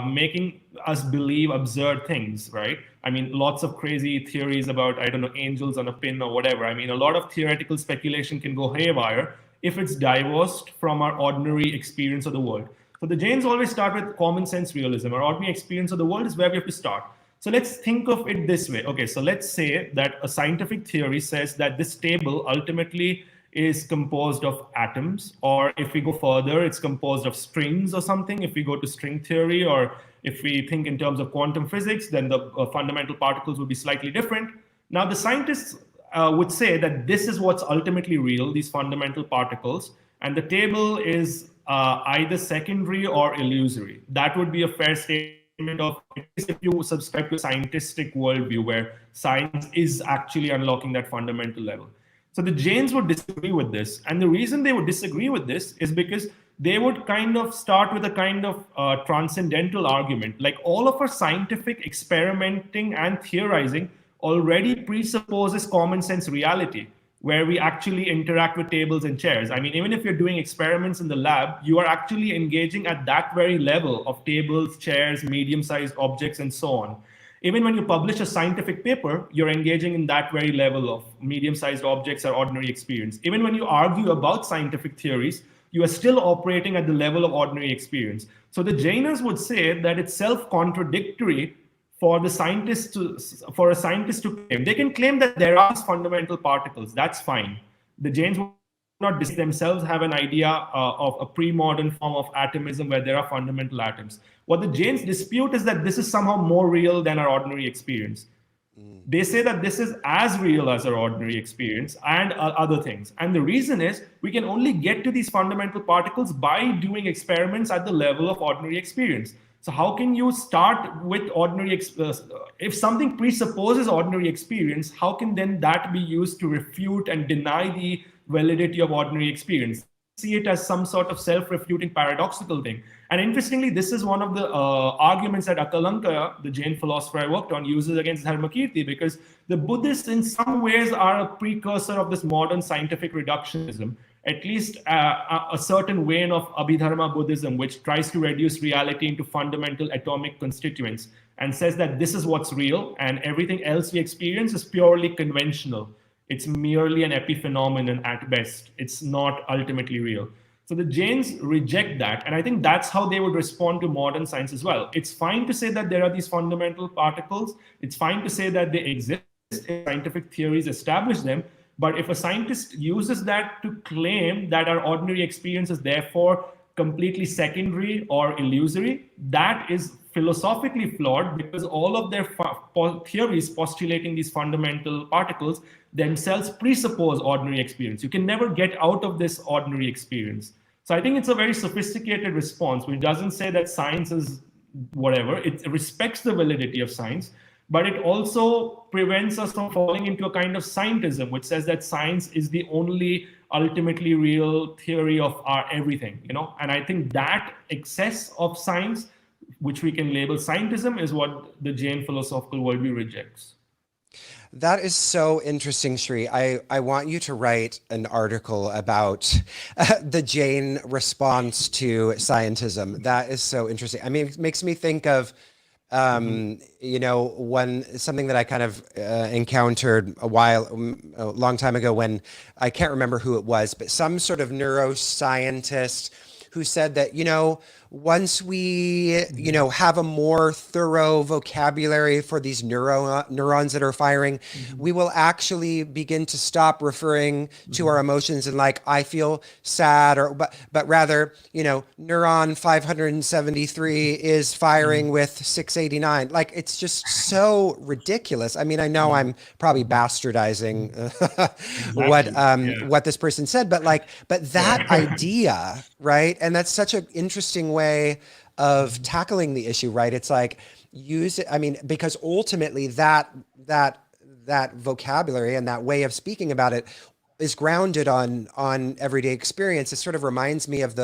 making us believe absurd things, right? I mean, lots of crazy theories about, I don't know, angels on a pin or whatever. I mean, a lot of theoretical speculation can go haywire if it's divorced from our ordinary experience of the world. So the Jains always start with common sense realism. Our ordinary experience of the world is where we have to start. So let's think of it this way. Okay, so let's say that a scientific theory says that this table ultimately is composed of atoms, or if we go further, it's composed of strings or something. If we go to string theory, or if we think in terms of quantum physics, then the fundamental particles would be slightly different. Now, the scientists would say that this is what's ultimately real, these fundamental particles, and the table is either secondary or illusory. That would be a fair statement of, at least if you subscribe to a scientific worldview where science is actually unlocking that fundamental level. So the Jains would disagree with this. And the reason they would disagree with this is because they would kind of start with a kind of transcendental argument. Like, all of our scientific experimenting and theorizing already presupposes common sense reality, where we actually interact with tables and chairs. I mean, even if you're doing experiments in the lab, you are actually engaging at that very level of tables, chairs, medium-sized objects, and so on. Even when you publish a scientific paper, you're engaging in that very level of medium-sized objects or ordinary experience. Even when you argue about scientific theories, you are still operating at the level of ordinary experience. So the Jainas would say that it's self-contradictory for a scientist to claim. They can claim that there are fundamental particles. That's fine. The Jains would not themselves have an idea of a pre-modern form of atomism where there are fundamental atoms. What the Jains dispute is that this is somehow more real than our ordinary experience. They say that this is as real as our ordinary experience and other things. And the reason is we can only get to these fundamental particles by doing experiments at the level of ordinary experience. So how can you start with ordinary if something presupposes ordinary experience, how can then that be used to refute and deny the validity of ordinary experience? See it as some sort of self-refuting paradoxical thing. And interestingly, this is one of the arguments that Akalanka, the Jain philosopher I worked on, uses against Dharmakirti, because the Buddhists in some ways are a precursor of this modern scientific reductionism, at least a certain vein of Abhidharma Buddhism, which tries to reduce reality into fundamental atomic constituents and says that this is what's real and everything else we experience is purely conventional. It's merely an epiphenomenon at best. It's not ultimately real. So the Jains reject that. And I think that's how they would respond to modern science as well. It's fine to say that there are these fundamental particles. It's fine to say that they exist. Scientific theories establish them. But if a scientist uses that to claim that our ordinary experience is therefore completely secondary or illusory, that is philosophically flawed, because all of their theories postulating these fundamental particles themselves presuppose ordinary experience. You can never get out of this ordinary experience. So I think it's a very sophisticated response, which doesn't say that science is whatever. It respects the validity of science, but it also prevents us from falling into a kind of scientism, which says that science is the only ultimately real theory of our everything, you know. And I think that excess of science, which we can label scientism, is what the Jain philosophical worldview rejects. That is so interesting, Shree. I want you to write an article about the Jain response to scientism. That is so interesting. I mean, it makes me think of you know, something that I kind of encountered a long time ago, when I can't remember who it was, but some sort of neuroscientist who said that, you know, once we, you know, have a more thorough vocabulary for these neurons that are firing, we will actually begin to stop referring to our emotions and like, I feel sad, or but rather, you know, neuron 573 is firing with 689. Like, it's just so ridiculous. I mean, I know I'm probably bastardizing what this person said, but that idea, right? And that's such an interesting way of tackling the issue, right? It's like, use it. I mean, because ultimately that vocabulary and that way of speaking about it is grounded on everyday experience. It sort of reminds me of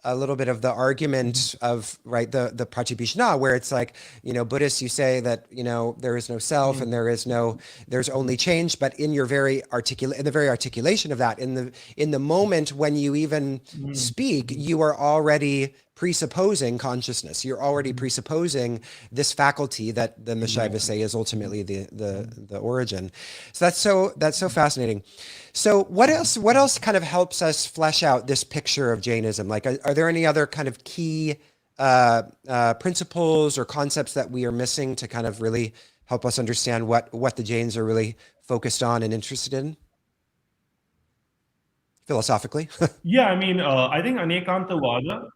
a little bit of the argument of, right, the Pratibhishna, where it's like, you know, Buddhists, you say that, you know, there is no self and there's only change, but in the very articulation of that, in the moment when you even speak, you are already presupposing consciousness. You're already presupposing this faculty that the Shaivas say is ultimately the origin. So that's so fascinating. So what else kind of helps us flesh out this picture of Jainism? Like, are there any other kind of key principles or concepts that we are missing to kind of really help us understand what the Jains are really focused on and interested in philosophically? Yeah, I mean, I think Anekantavada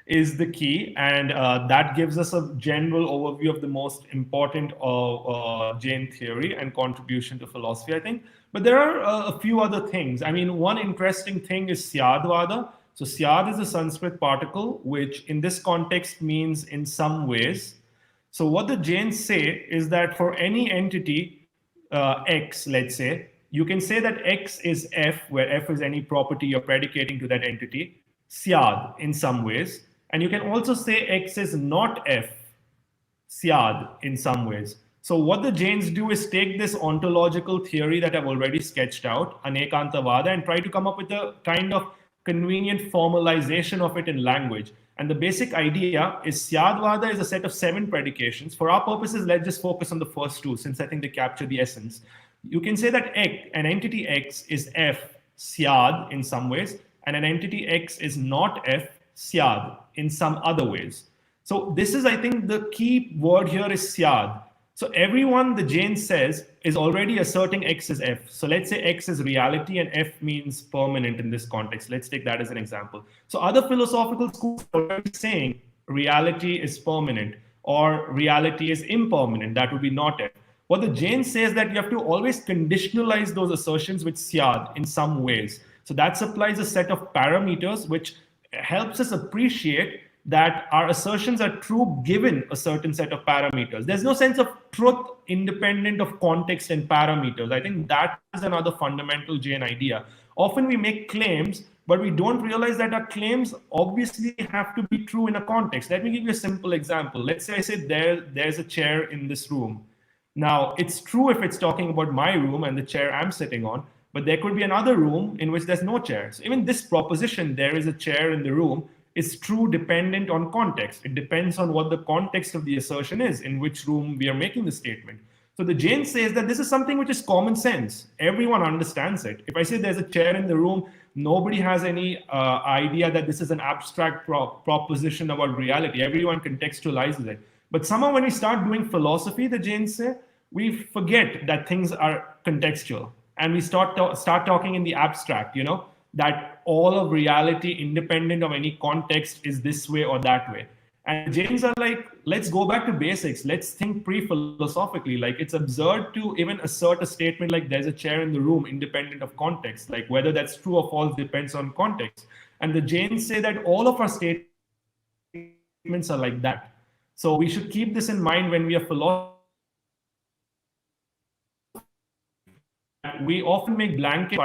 is the key, and that gives us a general overview of the most important Jain theory and contribution to philosophy, I think. But there are a few other things. I mean, one interesting thing is SÄDHANA. So Syad is a Sanskrit particle, which in this context means in some ways. So what the Jains say is that for any entity, X, let's say, you can say that X is F, where F is any property you're predicating to that entity, Syad in some ways. And you can also say X is not F, Syad in some ways. So what the Jains do is take this ontological theory that I've already sketched out, Anekantavada, and try to come up with a kind of convenient formalization of it in language. And the basic idea is Syadvada is a set of 7 predications. For our purposes, let's just focus on the first 2, since I think they capture the essence. You can say that X, an entity X is F, Syad in some ways, and an entity X is not F, Syad in some other ways. So this is, I think, the key word here is Syad. So everyone, the Jain says, is already asserting X is F. So let's say X is reality and F means permanent in this context. Let's take that as an example. So other philosophical schools are already saying reality is permanent or reality is impermanent. That would be not F. What the Jain says that you have to always conditionalize those assertions with Syad in some ways. So that supplies a set of parameters which helps us appreciate that our assertions are true given a certain set of parameters. There's no sense of truth independent of context and parameters. I think that is another fundamental Jain idea. Often we make claims, but we don't realize that our claims obviously have to be true in a context. Let me give you a simple example. Let's say I say there's a chair in this room. Now, it's true if it's talking about my room and the chair I'm sitting on, but there could be another room in which there's no chair. So even this proposition, there is a chair in the room, is true dependent on context. It depends on what the context of the assertion is, in which room we are making the statement. So the Jain says that this is something which is common sense. Everyone understands it. If I say there's a chair in the room, nobody has any idea that this is an abstract proposition about reality. Everyone contextualizes it. But somehow when we start doing philosophy, the Jains say, we forget that things are contextual. And we start talking in the abstract, that all of reality, independent of any context, is this way or that way. And Jains are like, let's go back to basics. Let's think pre-philosophically. Like, it's absurd to even assert a statement like there's a chair in the room independent of context. Like, whether that's true or false depends on context. And the Jains say that all of our statements are like that. So we should keep this in mind when we are philosophizing. We often make blanket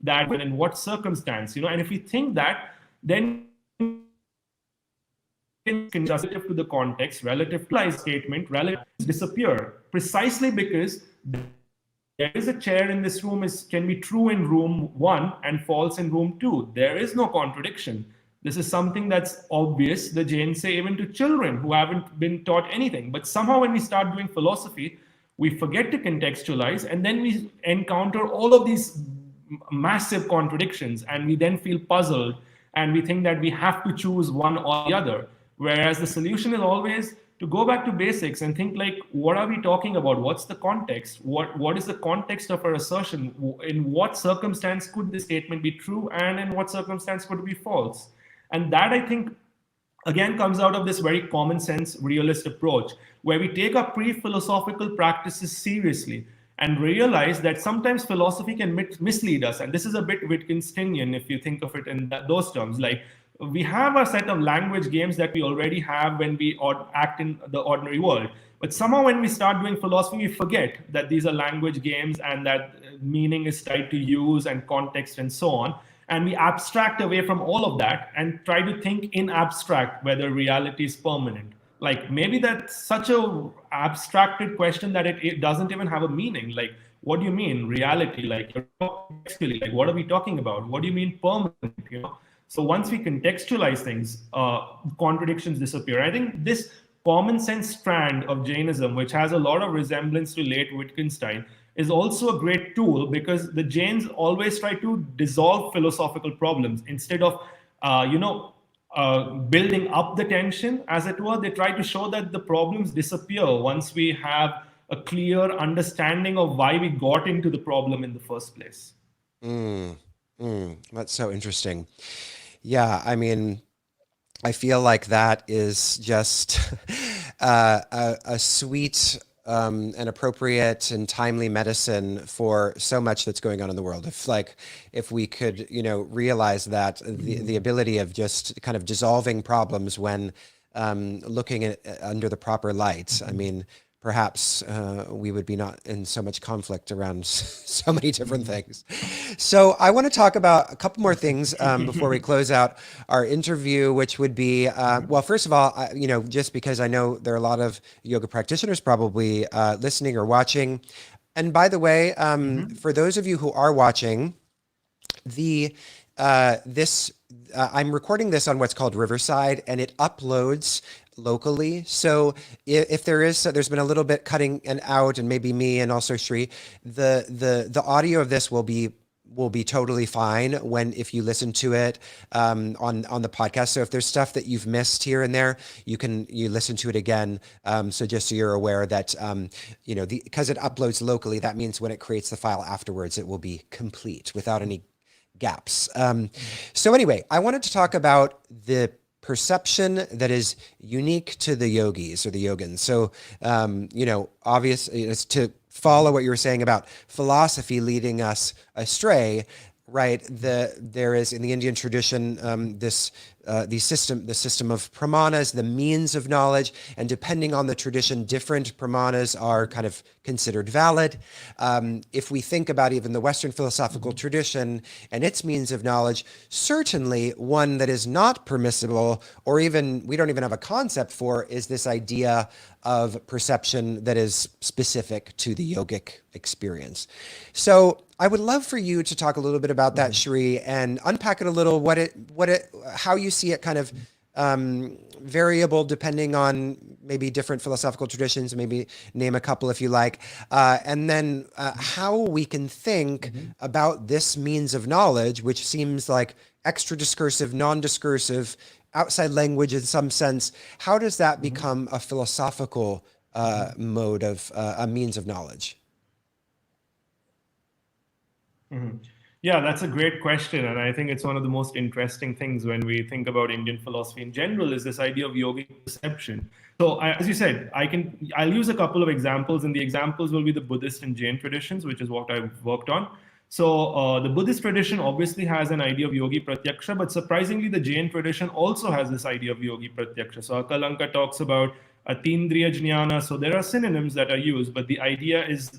that in what circumstance, and if we think that, then relative to the context, relative to the statement, relative disappear precisely because there is a chair in this room can be true in room 1 and false in room 2. There is no contradiction. This is something that's obvious. The Jains say even to children who haven't been taught anything. But somehow when we start doing philosophy, we forget to contextualize, and then we encounter all of these massive contradictions, and we then feel puzzled, and we think that we have to choose one or the other. Whereas the solution is always to go back to basics and think like, what are we talking about? What's the context? What is the context of our assertion? In what circumstance could the statement be true, and in what circumstance could it be false? And that, I think, again, comes out of this very common sense realist approach, where we take our pre-philosophical practices seriously and realize that sometimes philosophy can mislead us. And this is a bit Wittgensteinian if you think of it in those terms. Like, we have a set of language games that we already have when we act in the ordinary world. But somehow when we start doing philosophy, we forget that these are language games and that meaning is tied to use and context and so on. And we abstract away from all of that and try to think in abstract whether reality is permanent. Like, maybe that's such a abstracted question that it doesn't even have a meaning. Like, what do you mean reality? Like, what are we talking about? What do you mean permanent? So once we contextualize things, contradictions disappear. I think this common sense strand of Jainism, which has a lot of resemblance to late Wittgenstein, is also a great tool, because the Jains always try to dissolve philosophical problems instead of, building up the tension, as it were. They try to show that the problems disappear once we have a clear understanding of why we got into the problem in the first place. That's so interesting. Yeah, I mean, I feel like that is just a sweet and appropriate and timely medicine for so much that's going on in the world. If we could, realize that the ability of just kind of dissolving problems when looking at under the proper light. I mean, perhaps we would be not in so much conflict around so many different things. So I want to talk about a couple more things before we close out our interview, which would be, well, first of all, just because I know there are a lot of yoga practitioners probably listening or watching. And by the way, for those of you who are watching, I'm recording this on what's called Riverside, and it uploads locally. So if there's been a little bit cutting and out, and maybe me and also Shree, the audio of this will be totally fine if you listen to it on the podcast. So if there's stuff that you've missed here and there, you listen to it again. So just so you're aware that because it uploads locally, that means when it creates the file afterwards, it will be complete without any gaps. So anyway, I wanted to talk about the perception that is unique to the yogis or the yogins. So, obviously, it's to follow what you were saying about philosophy leading us astray, right? There is in the Indian tradition the system of pramanas, the means of knowledge, and depending on the tradition, different pramanas are kind of considered valid. If we think about even the Western philosophical tradition and its means of knowledge, certainly one that is not permissible, or even we don't even have a concept for, is this idea of perception that is specific to the yogic experience. So I would love for you to talk a little bit about that, Shree, and unpack it a little, how you see it kind of variable depending on maybe different philosophical traditions, maybe name a couple if you like, and then how we can think about this means of knowledge, which seems like extra discursive, non-discursive, outside language in some sense. How does that become a philosophical mode of a means of knowledge? Yeah, that's a great question. And I think it's one of the most interesting things when we think about Indian philosophy in general is this idea of yogic perception. So as you said, I'll use a couple of examples, and the examples will be the Buddhist and Jain traditions, which is what I've worked on. So the Buddhist tradition obviously has an idea of yogi pratyaksha, but surprisingly, the Jain tradition also has this idea of yogi pratyaksha. So Akalanka talks about atindriya jnana. So there are synonyms that are used, but the idea is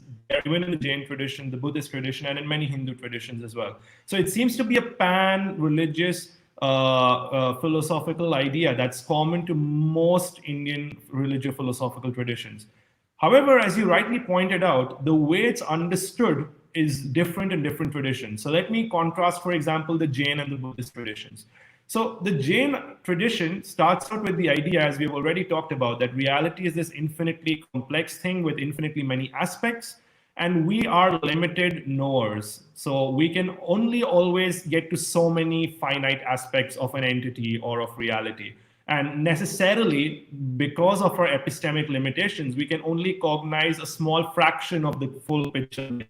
even in the Jain tradition, the Buddhist tradition, and in many Hindu traditions as well. So it seems to be a pan-religious philosophical idea that's common to most Indian religious philosophical traditions. However, as you rightly pointed out, the way it's understood is different in different traditions. So let me contrast, for example, the Jain and the Buddhist traditions. So the Jain tradition starts out with the idea, as we've already talked about, that reality is this infinitely complex thing with infinitely many aspects, and we are limited knowers. So we can only always get to so many finite aspects of an entity or of reality. And necessarily, because of our epistemic limitations, we can only cognize a small fraction of the full picture.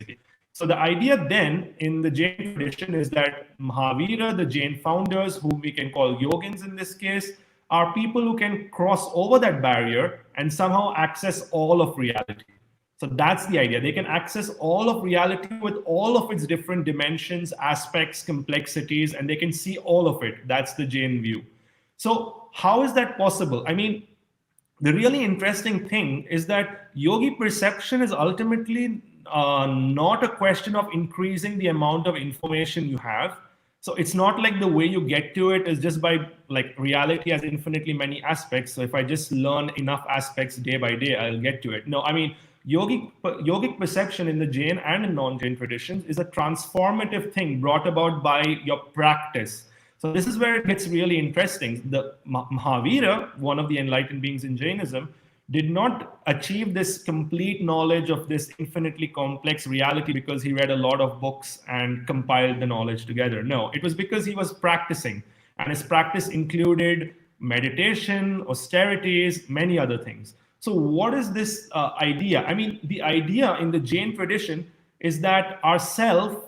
So the idea then in the Jain tradition is that Mahavira, the Jain founders, whom we can call yogins in this case, are people who can cross over that barrier and somehow access all of reality. So that's the idea. They can access all of reality with all of its different dimensions, aspects, complexities, and they can see all of it. That's the Jain view. So how is that possible? I mean, the really interesting thing is that yogi perception is ultimately not a question of increasing the amount of information you have. So it's not like the way you get to it is just by, like, reality has infinitely many aspects. So if I just learn enough aspects day by day, I'll get to it. No, I mean, yogic perception in the Jain and in non-Jain traditions is a transformative thing brought about by your practice. So this is where it gets really interesting. The Mahavira, one of the enlightened beings in Jainism, did not achieve this complete knowledge of this infinitely complex reality because he read a lot of books and compiled the knowledge together. No, it was because he was practicing. And his practice included meditation, austerities, many other things. So, what is this idea? I mean, the idea in the Jain tradition is that our self,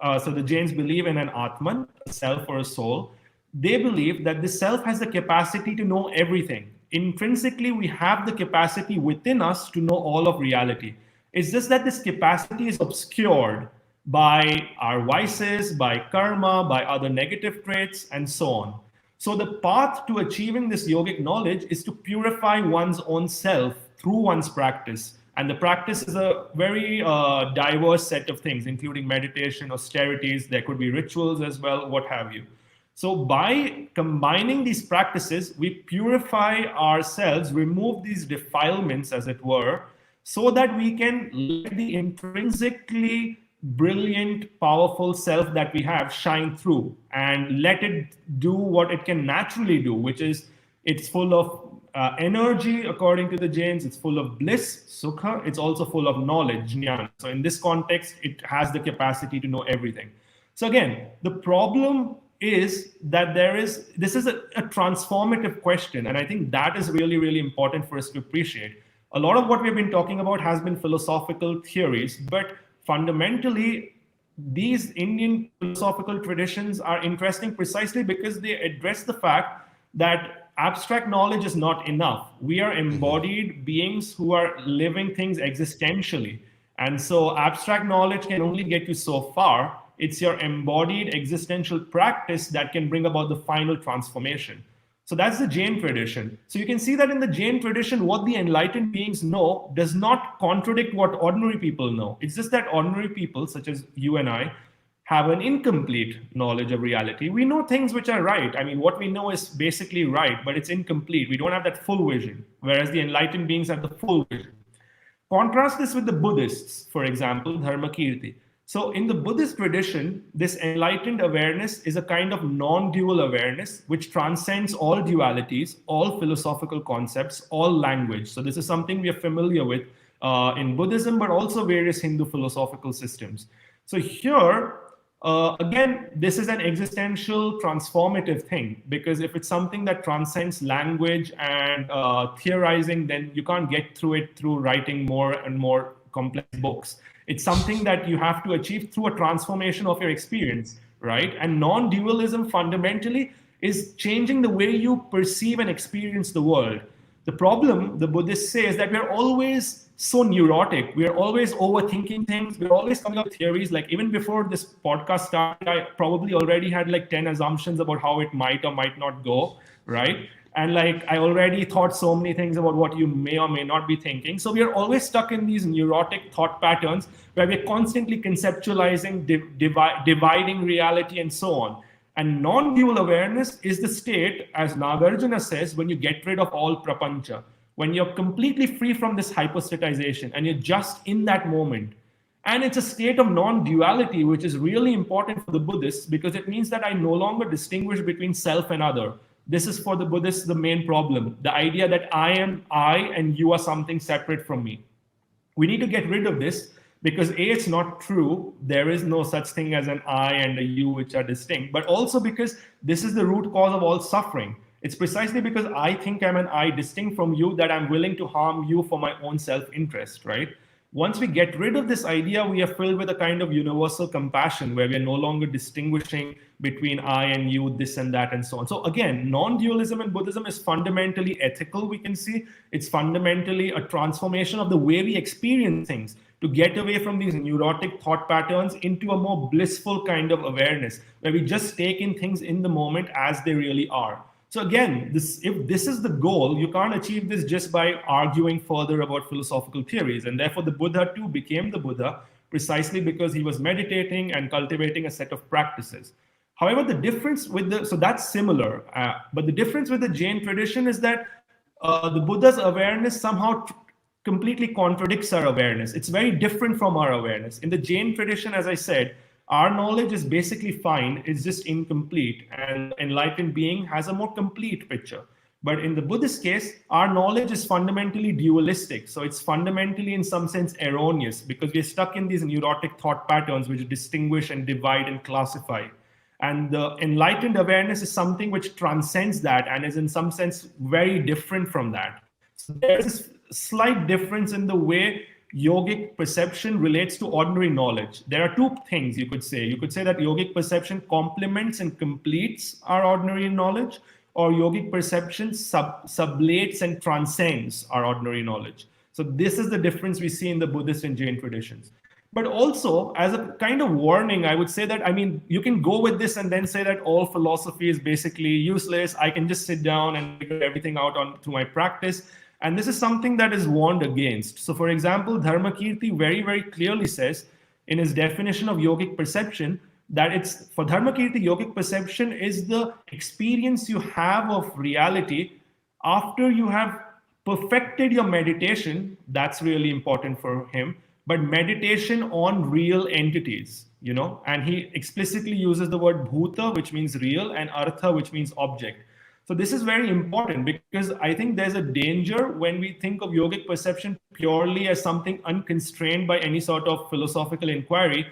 so the Jains believe in an Atman, a self or a soul. They believe that the self has the capacity to know everything. Intrinsically, we have the capacity within us to know all of reality. It's just that this capacity is obscured by our vices, by karma, by other negative traits, and so on. So, the path to achieving this yogic knowledge is to purify one's own self through one's practice. And the practice is a very diverse set of things, including meditation, austerities, there could be rituals as well, what have you. So, by combining these practices, we purify ourselves, remove these defilements, as it were, so that we can let the intrinsically brilliant, powerful self that we have shine through and let it do what it can naturally do, which is it's full of energy, according to the Jains, it's full of bliss, sukha, it's also full of knowledge, jnana. So, in this context, it has the capacity to know everything. So, again, the problem is that this is a transformative question, and I think that is really, really important for us to appreciate. A lot of what we've been talking about has been philosophical theories, but fundamentally, these Indian philosophical traditions are interesting precisely because they address the fact that abstract knowledge is not enough. We are embodied beings who are living things existentially. And so abstract knowledge can only get you so far. It's your embodied existential practice that can bring about the final transformation. So that's the Jain tradition. So you can see that in the Jain tradition, what the enlightened beings know does not contradict what ordinary people know. It's just that ordinary people, such as you and I, have an incomplete knowledge of reality. We know things which are right. I mean, what we know is basically right, but it's incomplete. We don't have that full vision, whereas the enlightened beings have the full vision. Contrast this with the Buddhists, for example, dharma kirti. So in the Buddhist tradition, this enlightened awareness is a kind of non-dual awareness which transcends all dualities, all philosophical concepts, all language. So this is something we are familiar with in Buddhism, but also various Hindu philosophical systems. So here, again, this is an existential transformative thing, because if it's something that transcends language and theorizing, then you can't get through it through writing more and more complex books. It's something that you have to achieve through a transformation of your experience, right? And non-dualism fundamentally is changing the way you perceive and experience the world. The problem, the Buddhists say, is that we're always so neurotic. We're always overthinking things. We're always coming up with theories. Like even before this podcast started, I probably already had like 10 assumptions about how it might or might not go, right? And like I already thought so many things about what you may or may not be thinking. So we are always stuck in these neurotic thought patterns where we're constantly conceptualizing, dividing reality and so on. And non-dual awareness is the state, as Nagarjuna says, when you get rid of all prapancha, when you're completely free from this hypostatization and you're just in that moment. And it's a state of non-duality, which is really important for the Buddhists because it means that I no longer distinguish between self and other. This is for the Buddhists the main problem, the idea that I am I and you are something separate from me. We need to get rid of this because A, it's not true. There is no such thing as an I and a you which are distinct, but also because this is the root cause of all suffering. It's precisely because I think I'm an I distinct from you that I'm willing to harm you for my own self-interest, right? Once we get rid of this idea, we are filled with a kind of universal compassion where we are no longer distinguishing between I and you, this and that, and so on. So again, non-dualism in Buddhism is fundamentally ethical, we can see. It's fundamentally a transformation of the way we experience things to get away from these neurotic thought patterns into a more blissful kind of awareness where we just take in things in the moment as they really are. So again, if this is the goal, you can't achieve this just by arguing further about philosophical theories. And therefore, the Buddha too became the Buddha precisely because he was meditating and cultivating a set of practices. However, the difference with so that's similar. But the difference with the Jain tradition is that the Buddha's awareness somehow completely contradicts our awareness. It's very different from our awareness. In the Jain tradition, as I said, our knowledge is basically fine, it's just incomplete, and enlightened being has a more complete picture. But in the Buddhist case, our knowledge is fundamentally dualistic. So it's fundamentally, in some sense, erroneous because we're stuck in these neurotic thought patterns which distinguish and divide and classify. And the enlightened awareness is something which transcends that and is in some sense very different from that. So there's a slight difference in the way yogic perception relates to ordinary knowledge. There are two things you could say. You could say that yogic perception complements and completes our ordinary knowledge, or yogic perception sublates and transcends our ordinary knowledge. So this is the difference we see in the Buddhist and Jain traditions. But also, as a kind of warning, I would say that, I mean, you can go with this and then say that all philosophy is basically useless. I can just sit down and figure everything out through my practice. And this is something that is warned against. So for example, Dharmakirti very, very clearly says in his definition of yogic perception that it's, for Dharmakirti, yogic perception is the experience you have of reality after you have perfected your meditation. That's really important for him. But meditation on real entities, you know, and he explicitly uses the word bhuta, which means real, and artha, which means object. So this is very important because I think there's a danger when we think of yogic perception purely as something unconstrained by any sort of philosophical inquiry.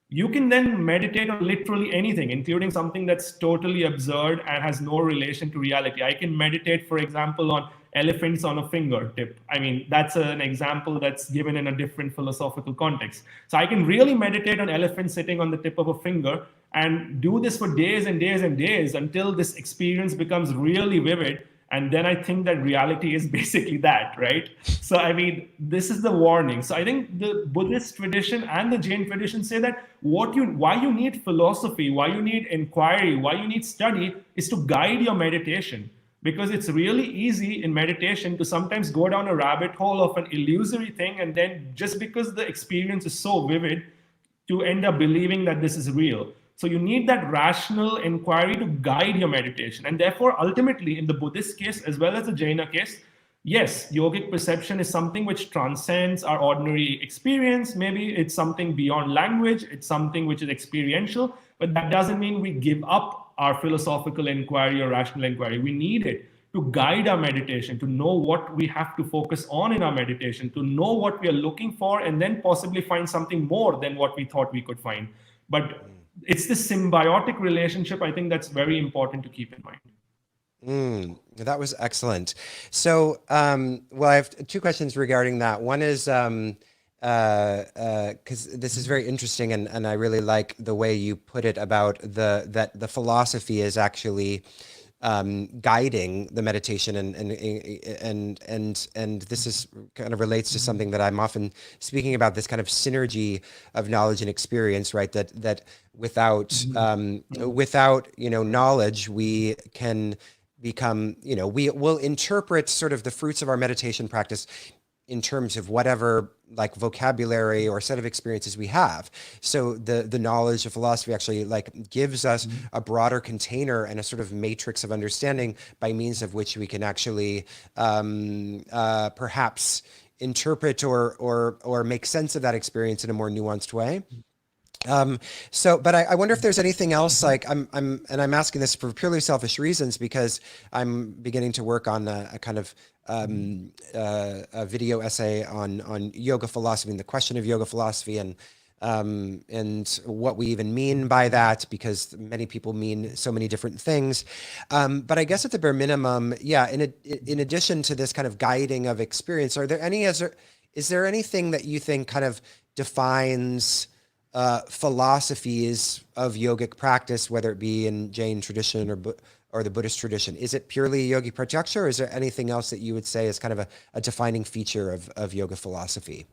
You can then meditate on literally anything, including something that's totally absurd and has no relation to reality. I can meditate, for example, on elephants on a fingertip. I mean, that's an example that's given in a different philosophical context. So I can really meditate on elephants sitting on the tip of a finger and do this for days and days and days until this experience becomes really vivid. And then I think that reality is basically that, right? So, I mean, this is the warning. So I think the Buddhist tradition and the Jain tradition say that why you need philosophy, why you need inquiry, why you need study is to guide your meditation. Because it's really easy in meditation to sometimes go down a rabbit hole of an illusory thing, and then just because the experience is so vivid, to end up believing that this is real. So you need that rational inquiry to guide your meditation. And therefore, ultimately, in the Buddhist case, as well as the Jaina case, yes, yogic perception is something which transcends our ordinary experience. Maybe it's something beyond language. It's something which is experiential. But that doesn't mean we give up our philosophical inquiry or rational inquiry. We need it to guide our meditation, to know what we have to focus on in our meditation, to know what we are looking for, and then possibly find something more than what we thought we could find. But it's this symbiotic relationship, I think, that's very important to keep in mind. That was excellent. So, well, I have two questions regarding that. One is, because this is very interesting, and I really like the way you put it about that the philosophy is actually guiding the meditation, and this is kind of relates to something that I'm often speaking about, this kind of synergy of knowledge and experience, right? That without knowledge, we can become, we will interpret sort of the fruits of our meditation practice in terms of whatever like vocabulary or set of experiences we have. So the knowledge of philosophy actually like gives us a broader container and a sort of matrix of understanding by means of which we can actually perhaps interpret or make sense of that experience in a more nuanced way. But I wonder if there's anything else, like I'm asking this for purely selfish reasons because I'm beginning to work on a kind of a video essay on yoga philosophy and the question of yoga philosophy and what we even mean by that, because many people mean so many different things. But I guess at the bare minimum, yeah, in addition to this kind of guiding of experience, is there anything that you think kind of defines philosophies of yogic practice, whether it be in Jain tradition or the Buddhist tradition? Is it purely yogi pratyaksha, or is there anything else that you would say is kind of a defining feature of yoga philosophy?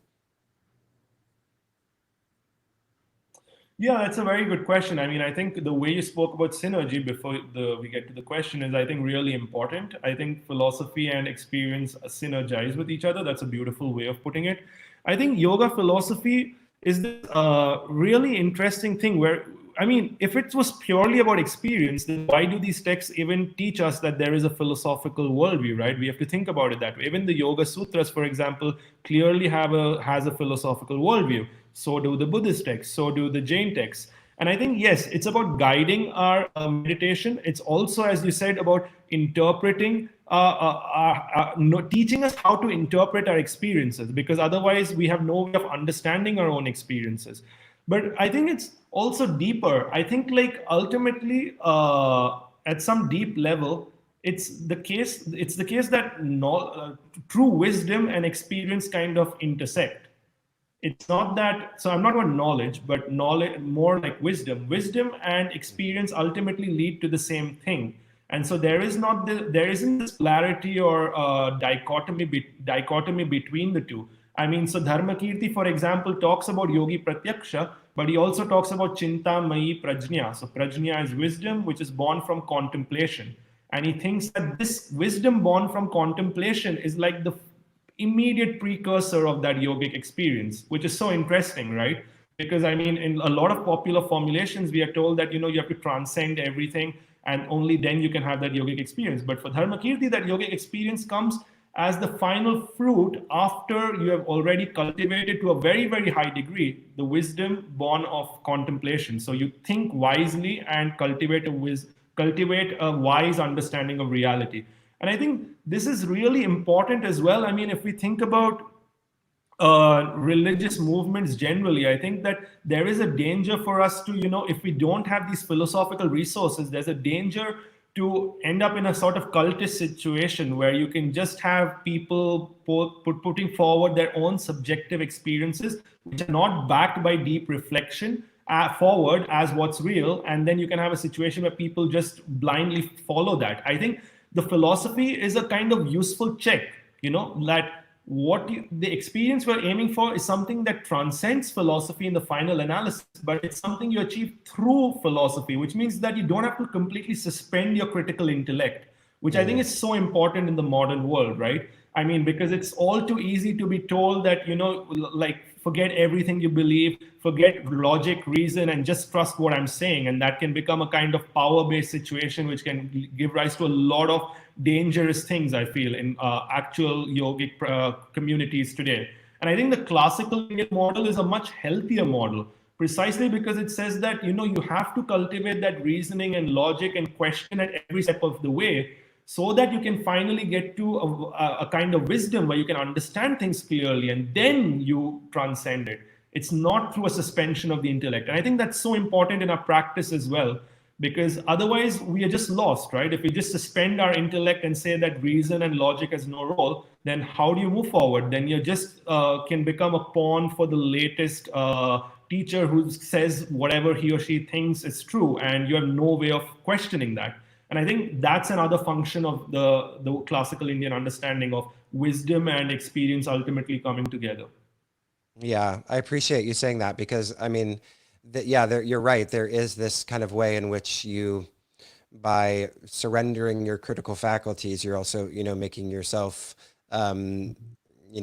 Yeah, that's a very good question. I mean, I think the way you spoke about synergy before we get to the question is, I think, really important. I think philosophy and experience synergize with each other. That's a beautiful way of putting it. I think yoga philosophy is this really interesting thing where, I mean, if it was purely about experience, then why do these texts even teach us that there is a philosophical worldview, right? We have to think about it that way. Even the Yoga Sutras, for example, clearly has a philosophical worldview. So do the Buddhist texts, so do the Jain texts. And I think, yes, it's about guiding our meditation. It's also, as you said, about interpreting, teaching us how to interpret our experiences, because otherwise we have no way of understanding our own experiences. But I think it's also deeper. I think like ultimately, at some deep level, it's the case that true wisdom and experience kind of intersect. It's not that, so I'm not about knowledge, but knowledge more like wisdom and experience ultimately lead to the same thing. And so there isn't this polarity or dichotomy between the two. I mean, so Dharmakirti, for example, talks about yogi pratyaksha, but he also talks about chinta mayi prajna. So prajna is wisdom which is born from contemplation, and he thinks that this wisdom born from contemplation is like the immediate precursor of that yogic experience, which is so interesting, right? Because I mean, in a lot of popular formulations, we are told that you have to transcend everything, and only then you can have that yogic experience. But for Dharmakirti, that yogic experience comes as the final fruit after you have already cultivated to a very, very high degree the wisdom born of contemplation. So you think wisely and cultivate a wise understanding of reality. And I think this is really important as well. I mean, if we think about religious movements generally, I think that there is a danger for us to, if we don't have these philosophical resources, there's a danger to end up in a sort of cultist situation where you can just have people putting forward their own subjective experiences, which are not backed by deep reflection, forward as what's real. And then you can have a situation where people just blindly follow that. I think the philosophy is a kind of useful check, that the experience we're aiming for is something that transcends philosophy in the final analysis, but it's something you achieve through philosophy, which means that you don't have to completely suspend your critical intellect, which I think is so important in the modern world, right? I mean, because it's all too easy to be told that, like, forget everything you believe, forget logic, reason, and just trust what I'm saying. And that can become a kind of power-based situation, which can give rise to a lot of dangerous things, I feel, in actual yogic communities today. And I think the classical Indian model is a much healthier model, precisely because it says that, you have to cultivate that reasoning and logic and question at every step of the way, so that you can finally get to a kind of wisdom where you can understand things clearly and then you transcend it. It's not through a suspension of the intellect. And I think that's so important in our practice as well, because otherwise we are just lost, right? If we just suspend our intellect and say that reason and logic has no role, then how do you move forward? Then you just can become a pawn for the latest teacher who says whatever he or she thinks is true, and you have no way of questioning that. And I think that's another function of the classical Indian understanding of wisdom and experience ultimately coming together. Yeah, I appreciate you saying that because I mean, you're right. There is this kind of way in which you, by surrendering your critical faculties, you're also, making yourself,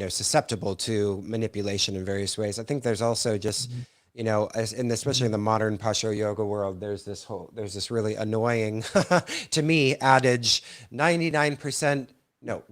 susceptible to manipulation in various ways. I think there's also just, especially in the modern Pasho yoga world, there's this really annoying to me adage, 99%, no,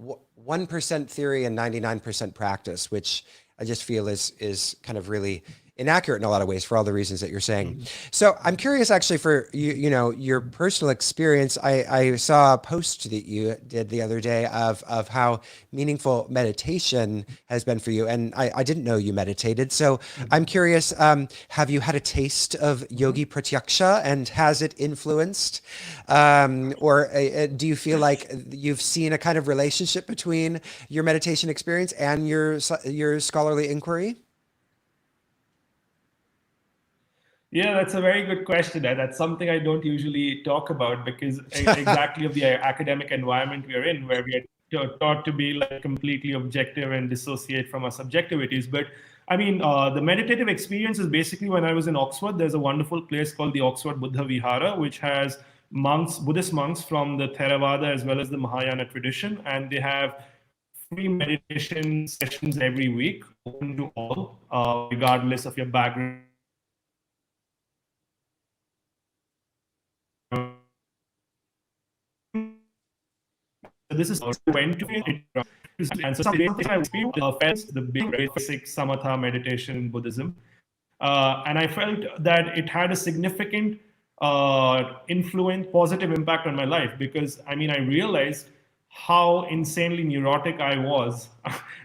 1% theory and 99% practice, which I just feel is kind of really inaccurate in a lot of ways for all the reasons that you're saying. So I'm curious actually for your personal experience. I saw a post that you did the other day of how meaningful meditation has been for you. And I didn't know you meditated. So I'm curious, have you had a taste of yogi pratyaksha and has it influenced? Or do you feel like you've seen a kind of relationship between your meditation experience and your scholarly inquiry? Yeah, that's a very good question. And that's something I don't usually talk about because exactly of the academic environment we are in, where we are taught to be like completely objective and dissociate from our subjectivities. But I mean, the meditative experience is basically when I was in Oxford. There's a wonderful place called the Oxford Buddha Vihara, which has Buddhist monks from the Theravada as well as the Mahayana tradition, and they have free meditation sessions every week, open to all, regardless of your background. This is went to it. And so something I experienced the basic samatha meditation in Buddhism. And I felt that it had a significant influence, positive impact on my life because I mean, I realized how insanely neurotic I was.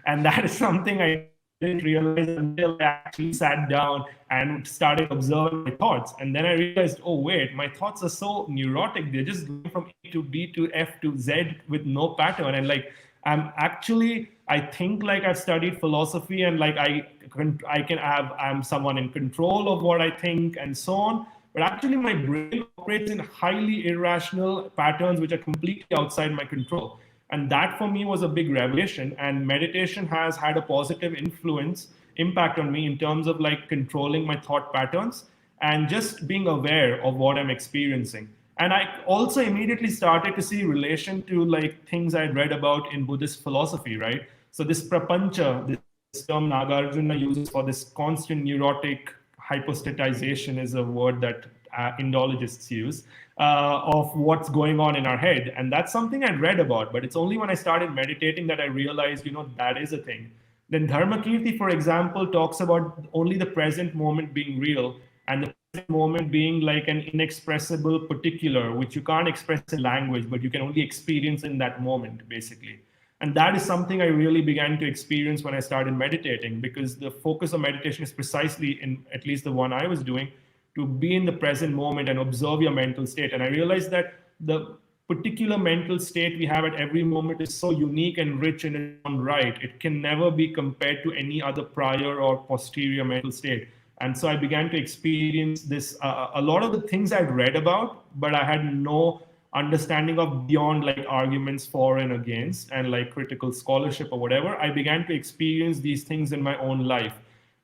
And that is something I didn't realize until I actually sat down and started observing my thoughts. And then I realized, oh, wait, my thoughts are so neurotic. They're just going from A to B to F to Z with no pattern. And like, I think like I've studied philosophy and like I'm someone in control of what I think and so on. But actually, my brain operates in highly irrational patterns which are completely outside my control. And that for me was a big revelation. And meditation has had a positive impact on me in terms of like controlling my thought patterns and just being aware of what I'm experiencing. And I also immediately started to see relation to like things I'd read about in Buddhist philosophy, right? So this prapancha, this term Nagarjuna uses for this constant neurotic hypostatization is a word that Indologists use of what's going on in our head. And that's something I'd read about, but it's only when I started meditating that I realized, that is a thing. Then Dharmakirti, for example, talks about only the present moment being real and the present moment being like an inexpressible particular, which you can't express in language, but you can only experience in that moment, basically. And that is something I really began to experience when I started meditating, because the focus of meditation is precisely, in at least the one I was doing, to be in the present moment and observe your mental state. And I realized that the particular mental state we have at every moment is so unique and rich in its own right. It can never be compared to any other prior or posterior mental state. And so I began to experience this, a lot of the things I'd read about, but I had no understanding of beyond like arguments for and against and like critical scholarship or whatever. I began to experience these things in my own life.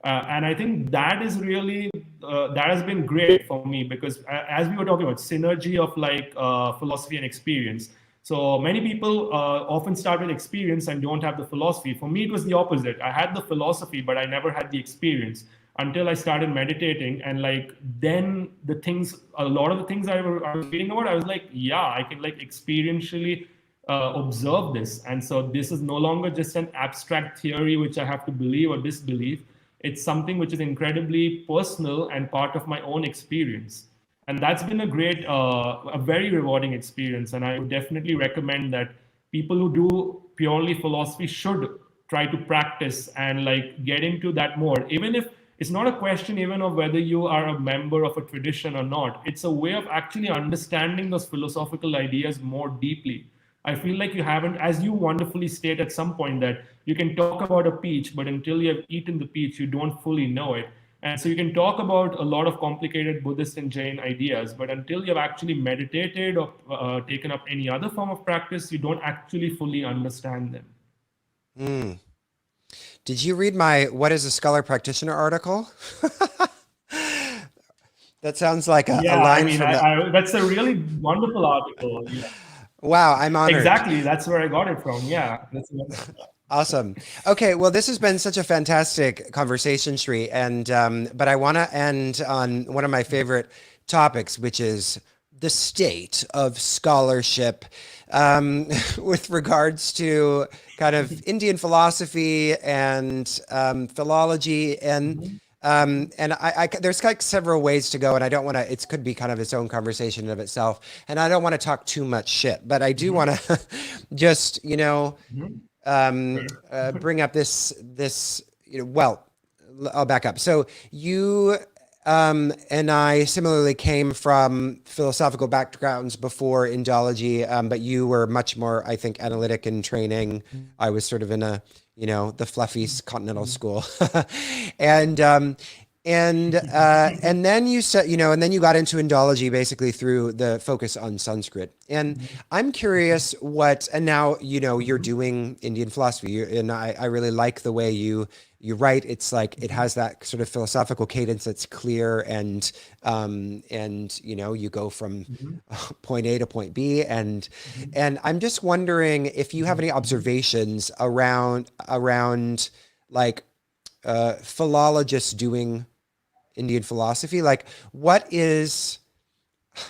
And I think that is really, that has been great for me, because as we were talking about synergy of like philosophy and experience. So many people often start with experience and don't have the philosophy. For me, it was the opposite. I had the philosophy, but I never had the experience until I started meditating. And like, then a lot of the things I was reading about, I was like, yeah, I can like experientially observe this. And so this is no longer just an abstract theory, which I have to believe or disbelieve. It's something which is incredibly personal and part of my own experience. And that's been a very rewarding experience. And I would definitely recommend that people who do purely philosophy should try to practice and like get into that more. Even if it's not a question even of whether you are a member of a tradition or not, it's a way of actually understanding those philosophical ideas more deeply. I feel like you haven't, as you wonderfully state at some point, that you can talk about a peach, but until you have eaten the peach, you don't fully know it. And so you can talk about a lot of complicated Buddhist and Jain ideas, but until you've actually meditated or taken up any other form of practice, you don't actually fully understand them. Mm. Did you read my "What is a Scholar Practitioner" article? That sounds like a Yeah, I line mean, from the. that's a really wonderful article. Yeah. Wow, I'm honored. Exactly, that's where I got it from. Yeah, that's wonderful. Awesome. Okay, well, this has been such a fantastic conversation, Shree, and but I want to end on one of my favorite topics, which is the state of scholarship with regards to kind of Indian philosophy and philology and there's like several ways to go, and I don't want to. It could be kind of its own conversation of itself, and I don't want to talk too much shit, but I do want to just bring up this, well, I'll back up. So you and I similarly came from philosophical backgrounds before Indology, but you were much more, I think, analytic in training. I was sort of in the fluffy continental school. and and then you said, and then you got into Indology basically through the focus on Sanskrit. And I'm curious and now, you're doing Indian philosophy, and I really like the way you write. It's like, it has that sort of philosophical cadence that's clear, and you go from point A to point B. And I'm just wondering if you have any observations around like philologists doing Indian philosophy. Like, what is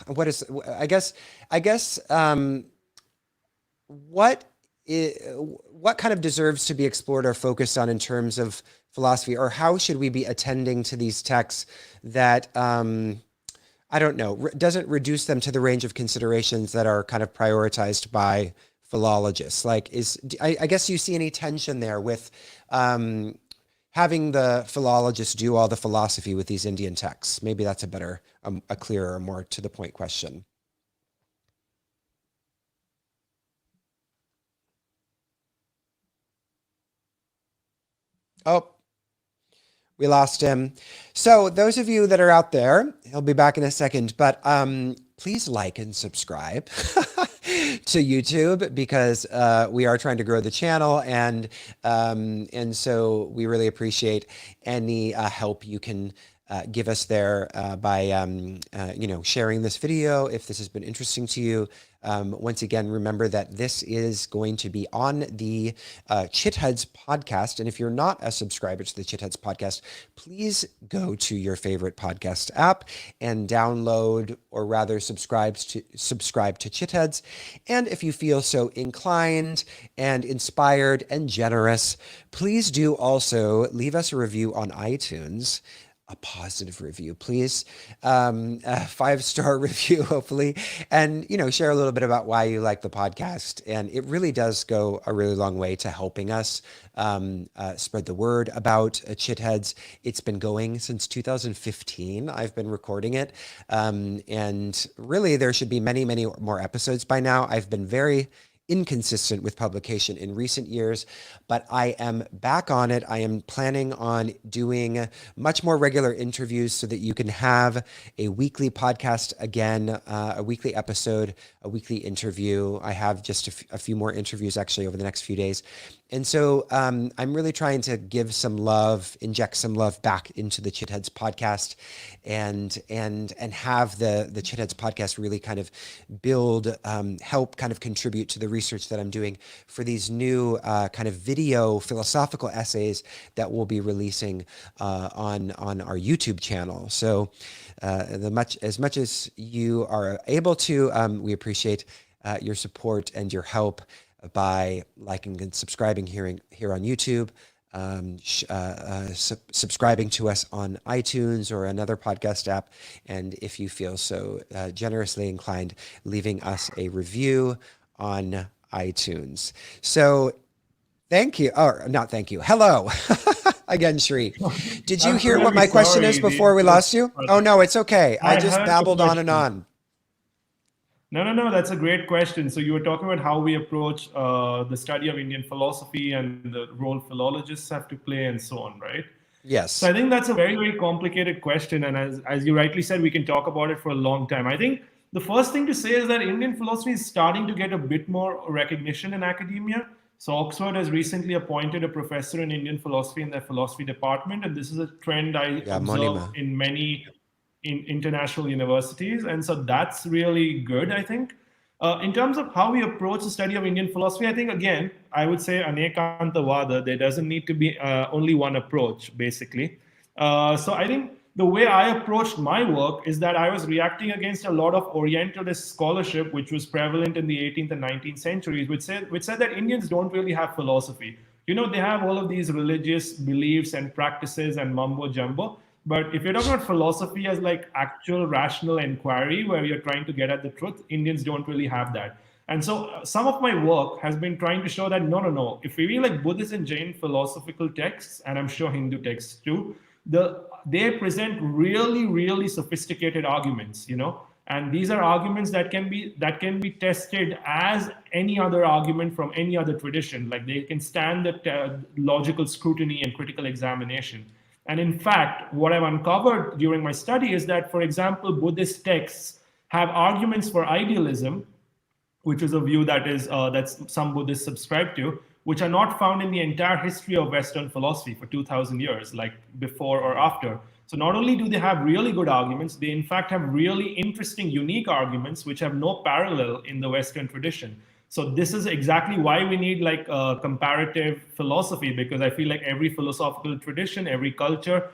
I guess what kind of deserves to be explored or focused on in terms of philosophy, or how should we be attending to these texts that I don't know, doesn't reduce them to the range of considerations that are kind of prioritized by philologists? Like, I guess you see any tension there with having the philologists do all the philosophy with these Indian texts. Maybe that's a better, a clearer, more to the point question. Oh, we lost him. So those of you that are out there, he'll be back in a second, but please like and subscribe to YouTube because we are trying to grow the channel, and so we really appreciate any help you can give us there by sharing this video if this has been interesting to you. Once again, remember that this is going to be on the Chitheads podcast. And if you're not a subscriber to the Chitheads podcast, please go to your favorite podcast app and download, or rather subscribe to Chitheads. And if you feel so inclined and inspired and generous, please do also leave us a review on iTunes. A positive review, please. A 5-star review, hopefully. And, share a little bit about why you like the podcast. And it really does go a really long way to helping us spread the word about Chitheads. It's been going since 2015. I've been recording it. And really, there should be many, many more episodes by now. I've been very inconsistent with publication in recent years, but I am back on it. I am planning on doing much more regular interviews so that you can have a weekly podcast again, a weekly episode, a weekly interview. I have just a few more interviews actually over the next few days. And so I'm really trying to give some love, inject some love back into the Chitheads podcast, and have the Chitheads podcast really kind of build, help kind of contribute to the research that I'm doing for these new kind of video philosophical essays that we'll be releasing on our YouTube channel. So as much as you are able to, we appreciate your support and your help by liking and subscribing here on YouTube, subscribing to us on iTunes or another podcast app, and if you feel so generously inclined, leaving us a review on iTunes. So thank you, or not thank you, hello. Again, Shree. Did you hear what my question is before we lost you? Oh no, it's okay. I just babbled on and on. No, that's a great question. So you were talking about how we approach the study of Indian philosophy and the role philologists have to play and so on, right? Yes. So I think that's a very, very complicated question. And as you rightly said, we can talk about it for a long time. I think the first thing to say is that Indian philosophy is starting to get a bit more recognition in academia. So Oxford has recently appointed a professor in Indian philosophy in their philosophy department. And this is a trend I observe in many international universities. And so that's really good, I think. In terms of how we approach the study of Indian philosophy, I think, again, I would say anekantavada, there doesn't need to be only one approach, basically. So I think the way I approached my work is that I was reacting against a lot of Orientalist scholarship, which was prevalent in the 18th and 19th centuries, which said that Indians don't really have philosophy. They have all of these religious beliefs and practices and mumbo jumbo. But if you're talking about philosophy as like actual rational inquiry, where you're trying to get at the truth, Indians don't really have that. And so some of my work has been trying to show that no. If we read like Buddhist and Jain philosophical texts, and I'm sure Hindu texts too, they present really, really sophisticated arguments, and these are arguments that can be tested as any other argument from any other tradition. Like they can stand the logical scrutiny and critical examination. And in fact, what I've uncovered during my study is that, for example, Buddhist texts have arguments for idealism, which is a view that some Buddhists subscribe to, which are not found in the entire history of Western philosophy for 2,000 years, like before or after. So not only do they have really good arguments, they in fact have really interesting, unique arguments, which have no parallel in the Western tradition. So this is exactly why we need like comparative philosophy, because I feel like every philosophical tradition, every culture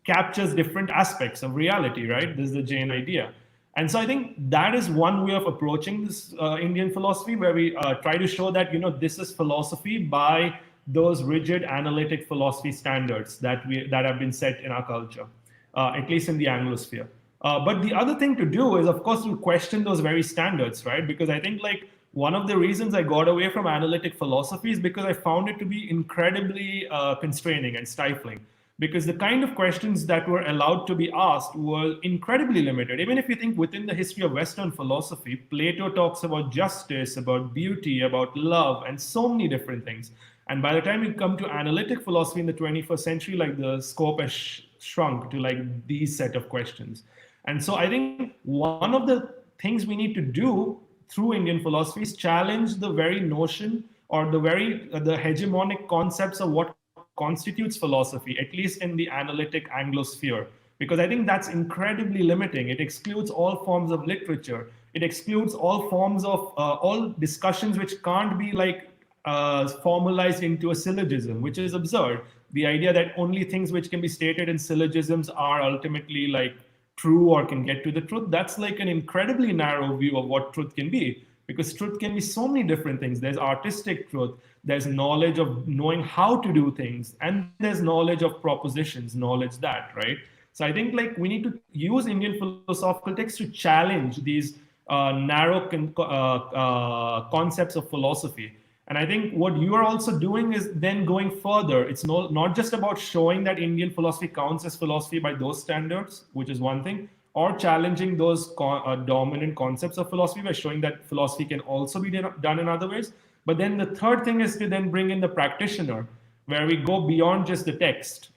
captures different aspects of reality, right? This is the Jain idea. And so I think that is one way of approaching this Indian philosophy, where we try to show that, this is philosophy by those rigid analytic philosophy standards that have been set in our culture, at least in the Anglosphere. But the other thing to do is, of course, to question those very standards, right? Because I think like one of the reasons I got away from analytic philosophy is because I found it to be incredibly constraining and stifling. Because the kind of questions that were allowed to be asked were incredibly limited. Even if you think within the history of Western philosophy, Plato talks about justice, about beauty, about love, and so many different things. And by the time you come to analytic philosophy in the 21st century, like the scope has shrunk to like these set of questions. And so I think one of the things we need to do through Indian philosophy is challenge the very notion or the hegemonic concepts of what constitutes philosophy, at least in the analytic Anglosphere, because I think that's incredibly limiting. It excludes all forms of literature. It excludes all forms of all discussions which can't be like formalized into a syllogism, which is absurd. The idea that only things which can be stated in syllogisms are ultimately like true or can get to the truth, that's like an incredibly narrow view of what truth can be, because truth can be so many different things. There's artistic truth, there's knowledge of knowing how to do things, and there's knowledge of propositions, knowledge that, right? So I think like we need to use Indian philosophical texts to challenge these narrow concepts of philosophy. And I think what you are also doing is then going further. It's not just about showing that Indian philosophy counts as philosophy by those standards, which is one thing, or challenging those dominant concepts of philosophy by showing that philosophy can also be done in other ways. But then the third thing is to then bring in the practitioner, where we go beyond just the text,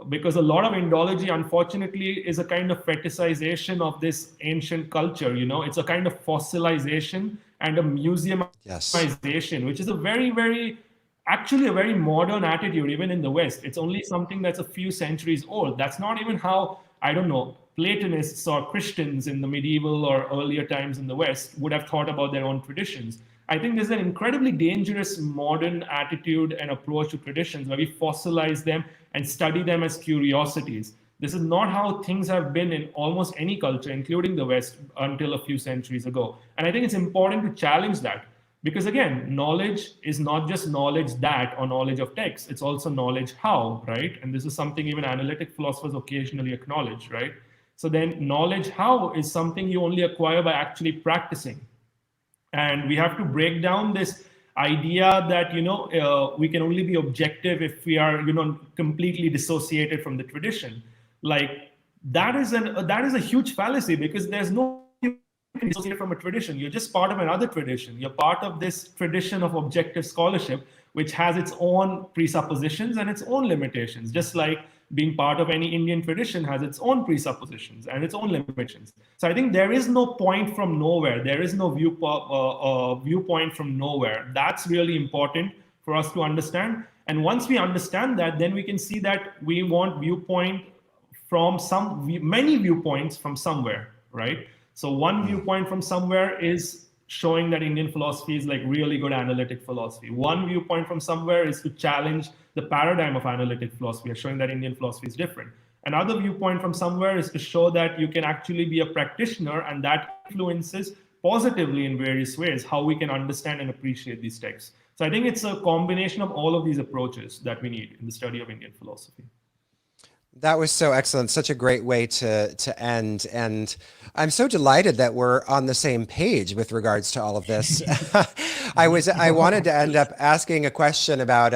because a lot of Indology, unfortunately, is a kind of fetishization of this ancient culture. It's a kind of fossilization and a museumization, Yes. which is a very, very, actually a very modern attitude, even in the West. It's only something that's a few centuries old. That's not even how, I don't know, Platonists or Christians in the medieval or earlier times in the West would have thought about their own traditions. I think there's an incredibly dangerous modern attitude and approach to traditions where we fossilize them and study them as curiosities. This is not how things have been in almost any culture, including the West, until a few centuries ago. And I think it's important to challenge that. Because again, knowledge is not just knowledge that or knowledge of text, it's also knowledge how, right? And this is something even analytic philosophers occasionally acknowledge, right? So then knowledge how is something you only acquire by actually practicing. And we have to break down this idea that we can only be objective if we are completely dissociated from the tradition. Like that is a huge fallacy, because there's no dissociated from a tradition. You're just part of another tradition. You're part of this tradition of objective scholarship, which has its own presuppositions and its own limitations, just like being part of any Indian tradition has its own presuppositions and its own limitations. So I think there is no point from nowhere. There is no viewpoint from nowhere. That's really important for us to understand. And once we understand that, then we can see that we want viewpoint from many viewpoints from somewhere, right? So one viewpoint from somewhere is showing that Indian philosophy is like really good analytic philosophy. One viewpoint from somewhere is to challenge the paradigm of analytic philosophy, showing that Indian philosophy is different. Another viewpoint from somewhere is to show that you can actually be a practitioner, and that influences positively in various ways how we can understand and appreciate these texts. So I think it's a combination of all of these approaches that we need in the study of Indian philosophy. That was so excellent. Such a great way to end. And I'm so delighted that we're on the same page with regards to all of this. I wanted to end up asking a question about,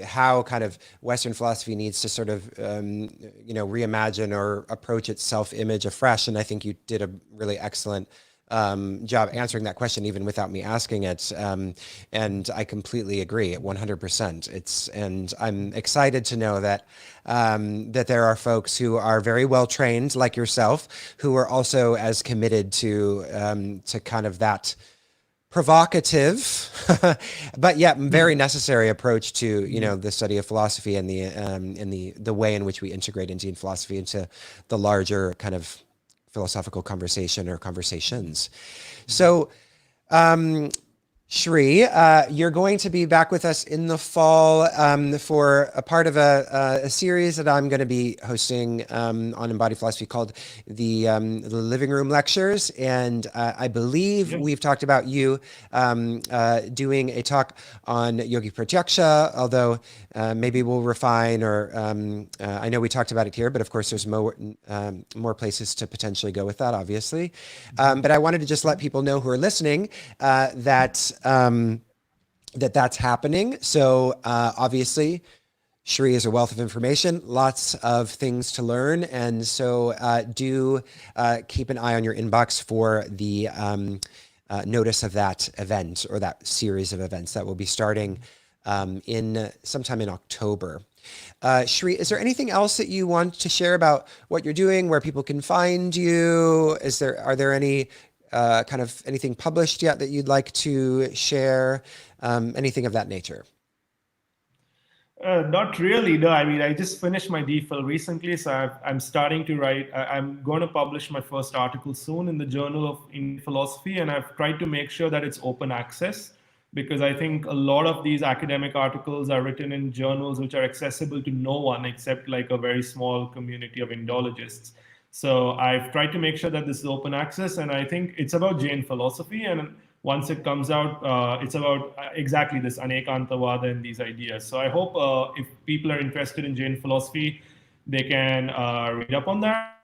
how kind of Western philosophy needs to sort of, reimagine or approach its self-image afresh. And I think you did a really excellent job answering that question, even without me asking it. And I completely agree 100%. And I'm excited to know that, that there are folks who are very well trained like yourself, who are also as committed to kind of that provocative, but yet very necessary approach to, the study of philosophy and the way in which we integrate Indian philosophy into the larger kind of philosophical conversation or conversations. So, Shree, you're going to be back with us in the fall for a part of a series that I'm going to be hosting on embodied philosophy called the Living Room Lectures. And I believe we've talked about you doing a talk on Yogi Pratyaksha, although maybe we'll refine, or I know we talked about it here, but of course there's more places to potentially go with that, obviously. But I wanted to just let people know who are listening that that's happening. So obviously, Shree is a wealth of information, lots of things to learn, and so do keep an eye on your inbox for the notice of that event, or that series of events that will be starting in sometime in October. Shree, is there anything else that you want to share about what you're doing, where people can find you? Are there any kind of anything published yet that you'd like to share? Anything of that nature? Not really, no. I mean, I just finished my DPhil recently, so I'm starting to write. I'm going to publish my first article soon in the Journal of Indian Philosophy, and I've tried to make sure that it's open access, because I think a lot of these academic articles are written in journals which are accessible to no one except like a very small community of Indologists. So I've tried to make sure that this is open access, and I think it's about Jain philosophy. And once it comes out, it's about exactly this anekantavada and these ideas. So I hope if people are interested in Jain philosophy, they can read up on that.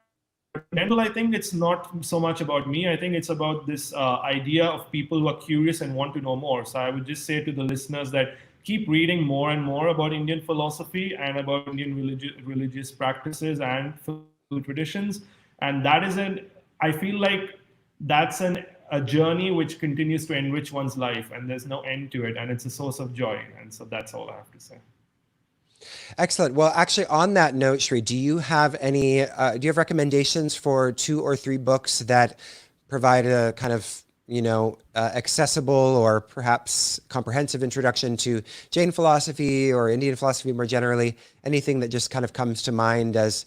In general, I think it's not so much about me. I think it's about this idea of people who are curious and want to know more. So I would just say to the listeners that keep reading more and more about Indian philosophy and about Indian religious practices and philosophical traditions. And that is I feel like that's a journey which continues to enrich one's life, and there's no end to it, and it's a source of joy. And so that's all I have to say. Excellent. Well, actually, on that note, Shree, do you have recommendations for 2 or 3 books that provide a kind of, accessible or perhaps comprehensive introduction to Jain philosophy or Indian philosophy more generally? Anything that just kind of comes to mind as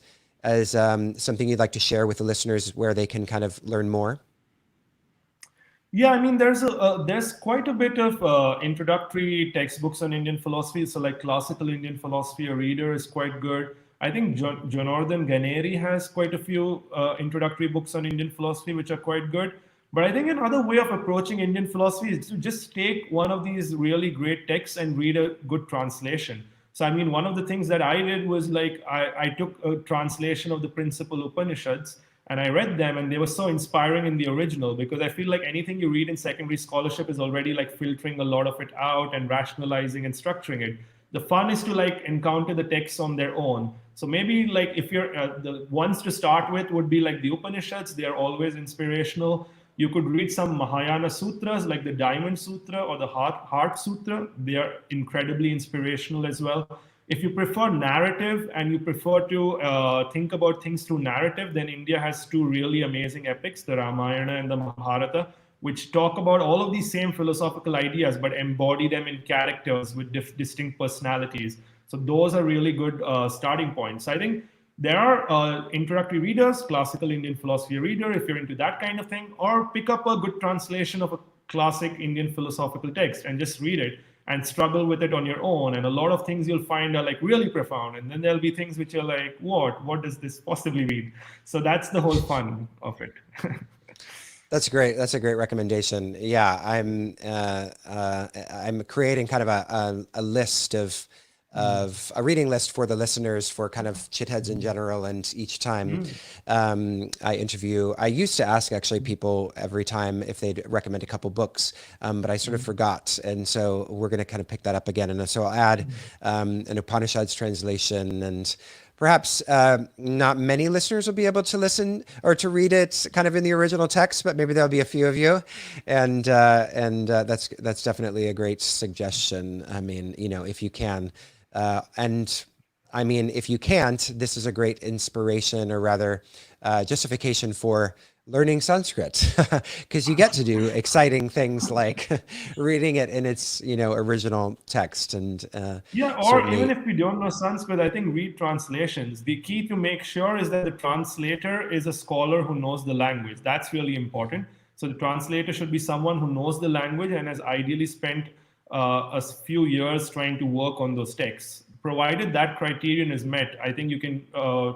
something you'd like to share with the listeners, where they can kind of learn more? Yeah, I mean, there's quite a bit of introductory textbooks on Indian philosophy. So, like classical Indian philosophy, a reader is quite good. I think Jonardhan Ganeri has quite a few introductory books on Indian philosophy, which are quite good. But I think another way of approaching Indian philosophy is to just take one of these really great texts and read a good translation. So, I mean, one of the things that I did was like I took a translation of the principal Upanishads, and I read them, and they were so inspiring in the original, because I feel like anything you read in secondary scholarship is already like filtering a lot of it out and rationalizing and structuring it. The fun is to like encounter the texts on their own. So maybe like if you're the ones to start with would be like the Upanishads. They are always inspirational. You could read some Mahayana sutras like the Diamond Sutra or the Heart Sutra. They are incredibly inspirational as well. If you prefer narrative and you prefer to think about things through narrative, then India has 2 really amazing epics, the Ramayana and the Mahabharata, which talk about all of these same philosophical ideas but embody them in characters with distinct personalities. So those are really good starting points. I think there are introductory readers, classical Indian philosophy reader, if you're into that kind of thing, or pick up a good translation of a classic Indian philosophical text and just read it and struggle with it on your own. And a lot of things you'll find are like really profound. And then there'll be things which are like, what does this possibly mean? So that's the whole fun of it. That's great. That's a great recommendation. Yeah, I'm creating kind of a list of a reading list for the listeners, for kind of chitheads in general. And each time I interview, I used to ask actually people every time if they'd recommend a couple books, but I sort of forgot. And so we're going to kind of pick that up again. And so I'll add an Upanishads translation, and perhaps not many listeners will be able to listen or to read it kind of in the original text, but maybe there'll be a few of you. And that's definitely a great suggestion. I mean, if you can. And I mean, if you can't, this is a great inspiration, or rather justification for learning Sanskrit, because you get to do exciting things like reading it in its, original text. And yeah, or even if we don't know Sanskrit, I think read translations. The key to make sure is that the translator is a scholar who knows the language. That's really important. So the translator should be someone who knows the language and has ideally spent a few years trying to work on those texts. Provided that criterion is met, I think you can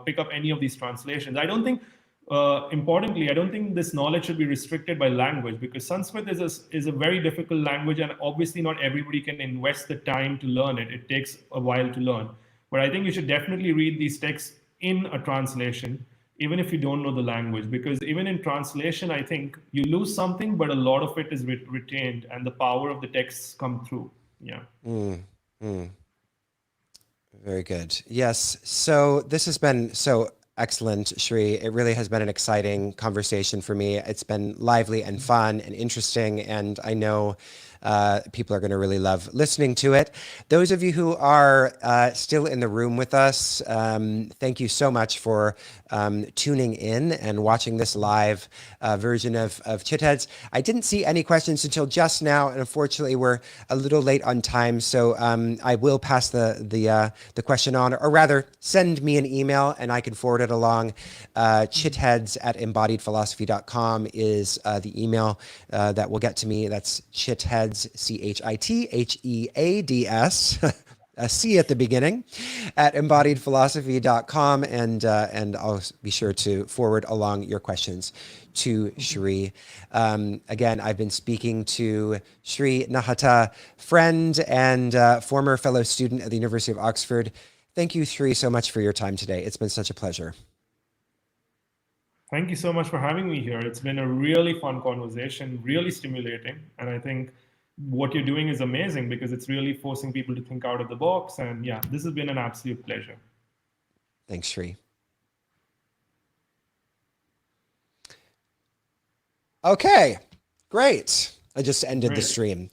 pick up any of these translations. I don't think importantly, I don't think this knowledge should be restricted by language, because Sanskrit is a very difficult language, and obviously not everybody can invest the time to learn it. It takes a while to learn. But I think you should definitely read these texts in a translation, even if you don't know the language, because even in translation, I think you lose something, but a lot of it is retained, and the power of the texts come through. Yeah. Mm, mm. Very good. Yes. So this has been so excellent, Shree. It really has been an exciting conversation for me. It's been lively and fun and interesting, and I know people are going to really love listening to it. Those of you who are still in the room with us, thank you so much for tuning in and watching this live version of Chit Heads. I didn't see any questions until just now, and unfortunately, we're a little late on time. So I will pass the question on, or rather, send me an email and I can forward it along. Chitheads@embodiedphilosophy.com is the email that will get to me. That's chitheads, CHITHEADS. A C at the beginning, at embodiedphilosophy.com, and I'll be sure to forward along your questions to Shree. Again, I've been speaking to Shree Nahata, friend and former fellow student at the University of Oxford. Thank you, Shree, so much for your time today. It's been such a pleasure. Thank you so much for having me here. It's been a really fun conversation, really stimulating. And I think what you're doing is amazing, because it's really forcing people to think out of the box. And yeah, this has been an absolute pleasure. Thanks, Shree. Okay, great. I just ended the Great. stream.